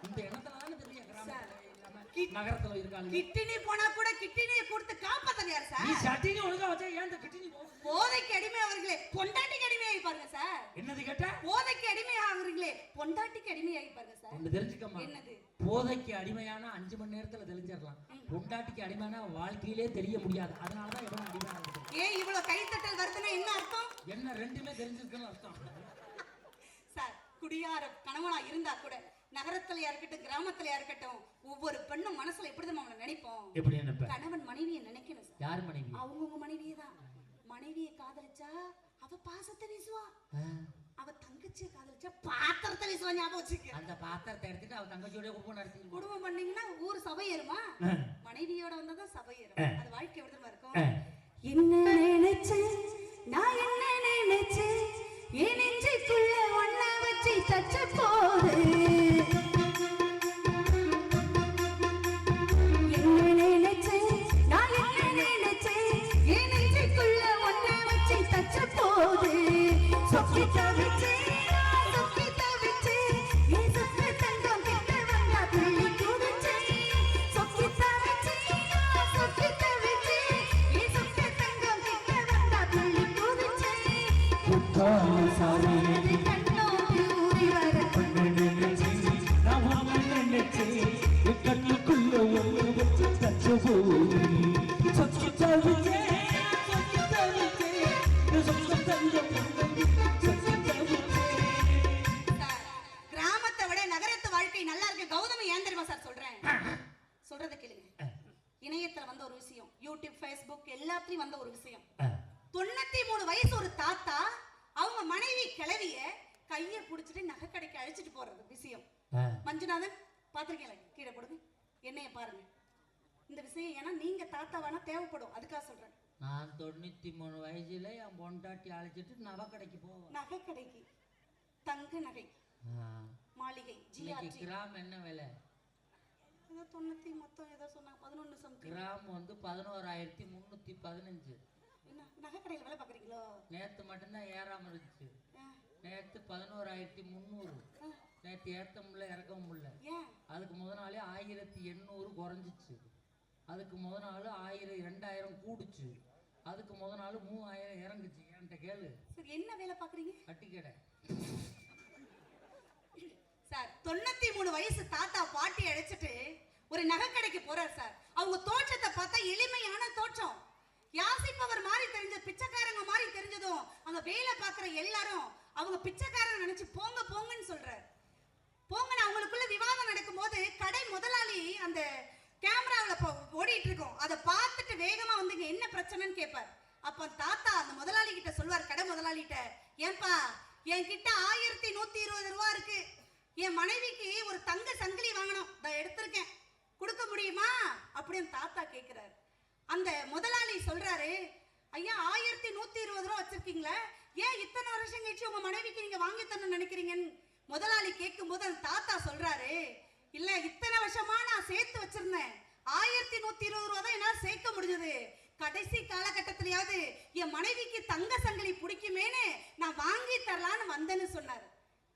இந்த எண்ணத்துல தானே தெரியல கிராமத்துல இல்லாம நகரத்துல இருக்காங்க. கிட்னி போனா கூட கிட்னியை கொடுத்து காப்பாத்தணும் யார் சார்? நீ சட்டினி ஒழுங்கா வச்சா ஏன் இந்த கிட்னி போதைக்கு அடிமை ஆவீங்களே, பொண்டாட்டிக்கு அடிமை ஆகி பாருங்க சார். என்னது கேட்டா? போதைக்கு அடிமை ஆகுறீங்களே, பொண்டாட்டிக்கு அடிமை ஆகி பாருங்க சார். ஒன்னு தெரிஞ்சுக்கமா. என்னது? போதைக்கு அடிமையான 5 மணி நேரத்துல தெரிஞ்சிடலாம். பொண்டாட்டிக்கு அடிமையான வாழ்க்கையிலே தெரிய முடியாது. அதனாலதான் இவன் அடிமையா இருக்கு. ஏன் இவ்வளவு கைத்தட்டல் வருதுன்னா என்ன அர்த்தம்? என்ன ரெண்டுமே தெரிஞ்சிருக்குன்னு அர்த்தம். சார், குடியார கணவனா இருந்தா கூட நகரத்திலயா இருக்கட்டும் கிராமத்திலயா இருக்கட்டும் ஒவ்வொரு பெண்ணும் மனசுல எப்படிதான் அவனை நினைப்போம்? எப்படி நினைப்ப? கணவன் மனைவியை நினைக்கணும் சார். யார் மனைவி? அவங்கவுங்க மனைவியே தான். மனைவியை காதலிச்சா அவ பாசத்தை வீசுவா, அவ தங்கச்சியை காதலிச்சா பாத்திரத்தை வீசுவா. ஞாபகம் வச்சுக்க. அந்த பாத்திரத்தை எடுத்துட்டு அவ தங்கச்சியோட குடும்பம் நடத்தி குடும்பம் பண்ணீங்கன்னா ஊர் சபை ஏறுமா? மனைவியோட வந்தாதான் சபை ஏறும். அது வாழ்க்கை எப்படிதான் இருக்கும்? என்ன நினைச்சேன் நான், என்ன நினைச்சேன் என் நெஞ்சுக்குள்ள ஒன்ன வச்சு தச்ச போது, என்ன நினைச்சேன் நான், என்ன நினைச்சேன் என் நெஞ்சுக்குள்ள ஒன்ன வச்சு தச்ச போது, சொக்கி தவிச்சே சொக்கி தவிச்சே என் சொக்க தங்கம் கிட்ட வந்தா துள்ளி குதிச்சே, சொக்கி தவிச்சே சொக்கி தவிச்சே என் சொக்க தங்கம் கிட்ட வந்தா துள்ளி குதிச்சே, சாரி கண்ணோடி ஊறி வர கண்ணுக்குள்ள ஒன்று வச்சு தச்ச போய் சொச்சு தவிச்சே சொச்சு தவிச்சே சொச்சு தங்கம் கிராமத்தை விட நகரத்து வாழ்க்கை நல்லா இருக்கு. கௌதமி ஏன் தெரியுமா சார் சொல்றேன்? சொல்றத கேளுங்க. இணையத்துல வந்த ஒரு விஷயம், யூடியூப் ஃபேஸ்புக் எல்லாத்துலயும் வந்த ஒரு விஷயம். 93 வயசு ஒரு தாத்தா அவங்க மனைவி கிளவிய கைய புடிச்சிட்டு நகை கடைக்கு அழைச்சிட்டு போறது விஷயம். மஞ்சுநாதன் பாத்திருக்கீங்களா? கீழே போடுங்க, என்னைய பாருங்க. இந்த விஷயம் ஏன்னா நீங்க தாத்தாவானா தேவைப்படும், அதுக்காக சொல்றேன். நான் 93 வயசுல என் பொண்டாட்டி அழைச்சிட்டு நகை கடைக்கு போவேன். நகை கடைக்கு தங்க நகை மாளிகை ஜிஆர்டி. கிராம் என்ன விலை? ஏதோ 90 மொத்தம் ஏதோ சொன்னாங்க 11 சம்திங். கிராம் வந்து 11,315. என்ன நகை கடையில வேலை பாக்குறீங்களோ? நேத்து மட்டும்தான் ஏறாம இருந்துச்சு. நேத்து 11,300. நேத்து ஏத்த முடியல இறக்கவும் முடியல. அதுக்கு முத நாளே 1,800 குறைஞ்சிச்சு. அதுக்கு முத நாள் 2,000 கூடுச்சு. அதுக்கு முத நாள் 3,000 இறங்குச்சு. என்கிட்ட கேளு. சரி, என்ன வேலை பாக்குறீங்க? கட்டி கடை சார். 93 வயசு தாத்தா பாட்டி அழைச்சிட்டு ஒரு நகைக்கடைக்கு போறார் சார். அவங்க தோற்றத்தை பார்த்தா எளிமையான தோற்றம். யாசிப்பவர் மாதிரி தெரிஞ்ச பிச்சைக்காரங்க மாதிரி தெரிஞ்சதும் அங்க வேலை பார்க்குற எல்லாரும் அவங்க பிச்சைக்காரங்க நினைச்சு போங்க போங்கன்னு சொல்றாரு. போங்கன்னு அவங்களுக்குள்ள விவாதம் நடக்கும்போது கடை முதலாளி அந்த கேமராவில் ஓடிட்டு இருக்கோம். அதை பார்த்துட்டு வேகமா வந்து இங்க என்ன பிரச்சனைன்னு கேட்பார். அப்ப தாத்தா அந்த முதலாளி கிட்ட சொல்வார், கடை முதலாளிகிட்ட, ஏன்பா என்கிட்ட 1120 ரூபா இருக்கு, என் மனைவிக்கு ஒரு தங்க சங்கிலி வாங்கணும், நான் எடுத்திருக்கேன், கொடுக்க முடியுமா அப்படின்னு தாத்தா கேட்கிறாரு. அந்த முதலாளி சொல்றாரு, ஐயா 1120 ரூபா வச்சிருக்கீங்களா, ஏன் இத்தனை வருஷம் கழிச்சு உங்க மனைவிக்கு நீங்க வாங்கி தரணும்னு நினைக்கிறீங்கன்னு முதலாளி கேட்கும் போது அந்த தாத்தா சொல்றாரு, இல்ல இத்தனை வருஷமா நான் சேர்த்து வச்சிருந்தேன், 1120 ரூபா தான் என்னால சேர்க்க முடிஞ்சது, கடைசி காலகட்டத்திலேயாவது என் மனைவிக்கு தங்க சங்கிலி பிடிக்குமேனு நான் வாங்கி தரலான்னு வந்தேன்னு சொன்னாரு.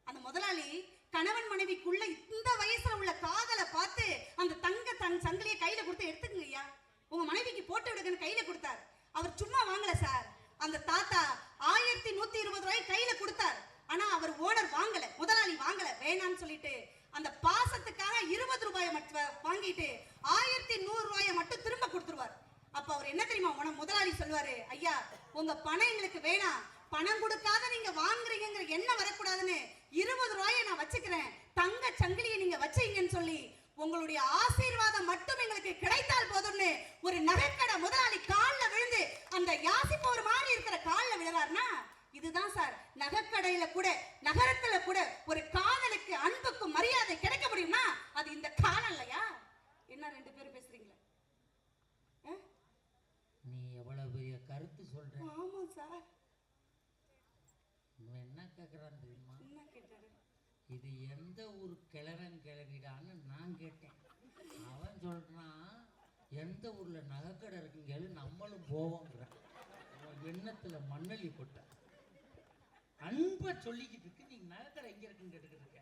அந்த முதலாளி கணவன் மனைவிக்குள்ள இந்த வயசுல உள்ள காதலை பார்த்து அந்த தங்க சங்கிலியை கையில கொடுத்து எடுத்துக்கங்க ஐயா, உங்க மனைவிக்கு போட்டு விடுங்கன்னு கையில கொடுத்தார். அவர் சும்மா வாங்கல சார், அந்த தாத்தா 1120 ரூபாய் கையில கொடுத்தார். ஆனா அவர் ஓனர் வாங்கல, முதலாளி வாங்கல, வேணான்னு சொல்லிட்டு அந்த பாசத்துக்காக 20 ரூபாயை மட்டும் வாங்கிட்டு 1100 ரூபாயை மட்டும் திரும்ப கொடுத்துருவார். அப்ப அவர் என்ன தெரியுமா முதலாளி சொல்லுவாரு, ஐயா உங்க பணம் எங்களுக்கு வேணாம், பணம் கொடுக்காத நீங்க வாங்குறீங்கிற எண்ணம் வரக்கூடாதுன்னு 20 ரூபாயை நான் வச்சுக்கிறேன், தங்க சங்கிலியை நீங்க வச்சீங்கன்னு சொல்லி உங்களுடைய ஆசீர்வாதம் மட்டும் எங்களுக்கு கிடைத்தால் போதும்னு ஒரு நகைக்கடை முதலாளி காலில் விழுந்து அந்த யாசிப்பவர் மாதிரி இருக்கிற காலில் விழுறாருன்னா இதுதான் சார் நகைக்கடையில கூட நகரத்துல கூட ஒரு காதலுக்கு அன்புக்கும் மரியாதை கிடைக்க முடியும்னா அது இந்த காலம் இல்லையா? என்ன ரெண்டு பேரும் பேசுறீங்களா? நீ எவ்வளவு பெரிய கருத்து சொல்ற. ஆமா சார். என்ன கேக்குறான் தெரியுமா? என்ன கேட்டாரு? இது எந்த ஊர் கிழவன் கிளவிடான்னு நான் கேட்டேன். அவன் சொல்றான் எந்த ஊர்ல நகைக்கடை இருக்குங்க நம்மளும் போவோங்கிறான். எண்ணத்துல மண்ணலி போட்ட அன்பை சொல்லிக்கிட்டு இருக்கு, நீங்க நகைக்கடை எங்க இருக்குன்னு கேட்டுக்கிட்டு இருக்க.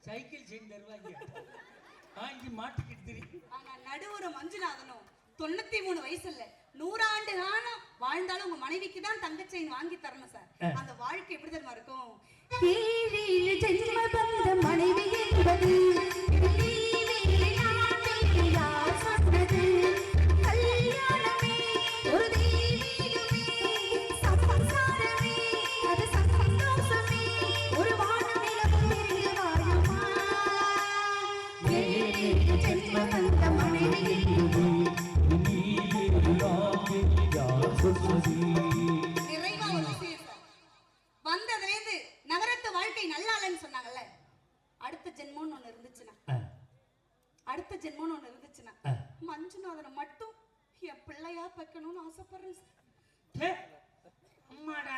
சைக்கிள் செயின் தருவாங்க, வாங்கி மாட்டிக்கிட்டு தெரியும். ஆனா நடுவுற மஞ்சுநாதனும் 93 வயசு இல்ல 100 ஆண்டு காலம் வாழ்ந்தாலும் உங்க மனைவிக்கு தான் தங்க செயின் வாங்கி தரணும் சார். அந்த வாழ்க்கை எப்படி தெரியுமா இருக்கும்? கீழில் ஜென்ம பந்த மனைவி என்பது நீவே நானே யார் சொன்னது, கல்யாணமே ஒரு தெய்வீகமே, சம்சாரமே அது சந்தோஷமே, ஒரு வானநிலவும் இருந்து வாழுமா, கீழில் ஜென்ம பந்த மனைவி என்பது நிறைவா ஒரு விஷயம் சார். வந்ததுலேருந்து நகரத்து வாழ்க்கை நல்லா இல்லைன்னு சொன்னாங்கல்ல, அடுத்த ஜென்மம்னு ஒண்ணு இருந்துச்சுன்னா மஞ்சுநாதனை மட்டும் என் பிள்ளையா வைக்கணும்னு ஆசைப்படுறேன் சார். அம்மாடா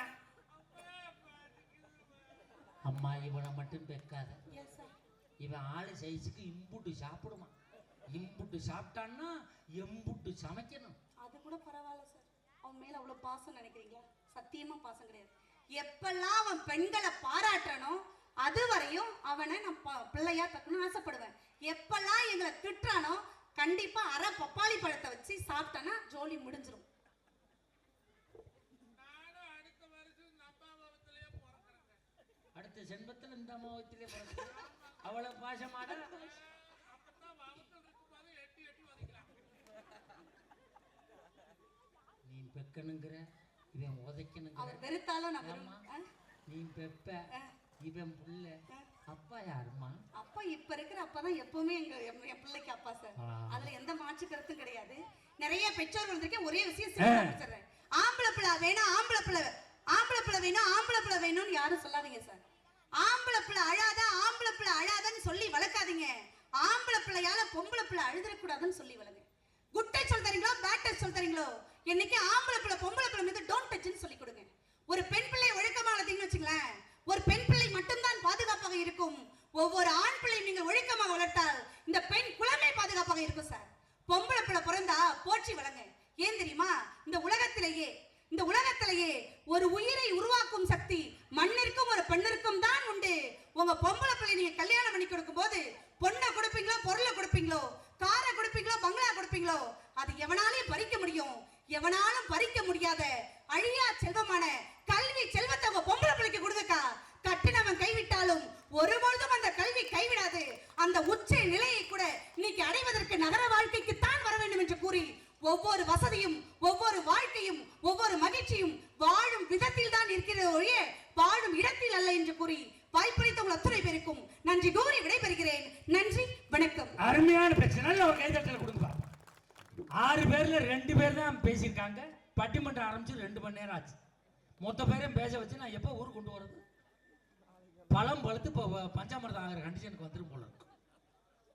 அம்மா இவனை மட்டும் பெக்காத, இவன் ஆளு சைஸுக்கு இம்புட்டு சாப்பிடுமா, இம்புட்டு சாப்பிட்டான்னா எம்புட்டு சமைக்கணும். அது கூட பரவாயில்ல சார், அவன் மேல அவ்வளவு பாசம் நினைக்கிறீங்களா? சத்தியமா பாசம் கிடையாது. எப்பெல்லாம் அவன் பெண்களை பாராட்டனோ அது வரையும் அவனை நான் பிள்ளையா தக்கணும்னு ஆசைப்படுவேன். எப்பெல்லாம் எங்களை திட்டுறானோ கண்டிப்பா அரை பப்பாளி பழத்தை வச்சு சாப்பிட்டானா ஜோலி முடிஞ்சிடும். அடுத்த ஜென்மத்தில் இந்த அம்மாவத்திலே அவ்வளவு பாசமாட நீ பெக்கணுங்கிற இவன் உதைக்கணுங்கிற. அவர் வெறுத்தாலும் நான் நீ பெப்ப இவன் புள்ள அப்பா யாருமா? அப்பா இப்ப இருக்கிற அப்பா தான் எப்பவுமே என் பிள்ளைக்கு அப்பா சார். அதுல எந்த மாற்று கருத்தும் கிடையாது. நிறைய பெற்றோர்கள் வந்திருக்கேன், ஒரே விஷயம் சொல்றேன், ஆம்பளை பிள்ளை வேணும், ஆம்பளை பிள்ளை வேணும், ஆம்பளை பிள்ளை வேணும்னு யாரும் சொல்லாதீங்க சார். ஆம்பளை பிள்ளை அழாதான்னு சொல்லி வளர்க்காதீங்க. ஆம்பளை பிள்ளையால பொம்பளை பிள்ளை அழுதுறக்கூடாதுன்னு சொல்லி வளங்க. குட் டச் சொல்ல தரீங்களோ, பேட் டச் சொல்ல தரீங்களோ, என்னைக்கு ஆம்பளை பிள்ளை பொம்பளை பிள்ளை மீது டோன்ட் டச்னு சொல்லி கொடுங்க. ஒரு பெண் பிள்ளை ஒழுக்கமா வளர்த்தீங்கன்னு வச்சுங்களேன், ஒரு பெண் பிள்ளை மட்டும்தான் பாதுகாப்பாக இருக்கும். ஒவ்வொரு ஆண் பிள்ளை நீங்க ஒழுக்கமாக வளர்த்தால் இந்த பெண் குலமே பாதுகாப்பாக இருக்கும் சார். பொம்பளை பிள்ளை பிறந்தா போற்றி வளங்க. ஏன் தெரியுமா? இந்த உலகத்திலேயே ஒரு உயிரை உருவாக்கும் சக்தி மண்ணிற்கும் ஒரு பெண்ணிற்கும் தான் உண்டு. உங்க பொம்பளை பிள்ளை நீங்க கல்யாணம் பண்ணி கொடுக்கும் போது பொண்ணை கொடுப்பீங்களோ பொருளை கொடுப்பீங்களோ காரை எவனாலையும் பறிக்க முடியும், எவனாலும் பறிக்க முடியாத அழியா செல்வமான கல்வி செல்வத்தை உங்க பொம்பளை பிள்ளைக்கு கொடுங்கக்கா. கட்டினவன் கைவிட்டாலும் ஒருபொழுதும் அந்த கல்வி கைவிடாது. அந்த உச்ச நிலையை கூட இன்னைக்கு அடைவதற்கு நகர வாழ்க்கைக்கு தான் வர வேண்டும் என்று கூறி ஒவ்வொரு வசதியும் ஒவ்வொரு வாழ்க்கையும் ஒவ்வொரு மகிழ்ச்சியும் வாழும் விதத்தில் தான் இருக்கிறது ஒழிய வாழும் இடத்தில் அல்ல என்று கூறி வாய்ப்பளித்த உங்கள் அத்துணை பேருக்கும் நன்றி கூறி விடைபெறுகிறேன். நன்றி, வணக்கம். அருமையான பிரச்சனை. ஒரு கைதட்டல் கொடுங்க. 6 பேர்ல 2 பேர் தான் பேசியிருக்காங்க. பட்டிமன்றம் ஆரம்பிச்சு 2 மணி நேரம் ஆச்சு. மொத்த பேரையும் பேச வச்சு நான் எப்போ ஊருக்கு கொண்டு வரது? பழம் பழுத்து இப்போ பஞ்சாமிரதம் ஆகிற கண்டிஷனுக்கு வந்துடும் போல இருக்கு.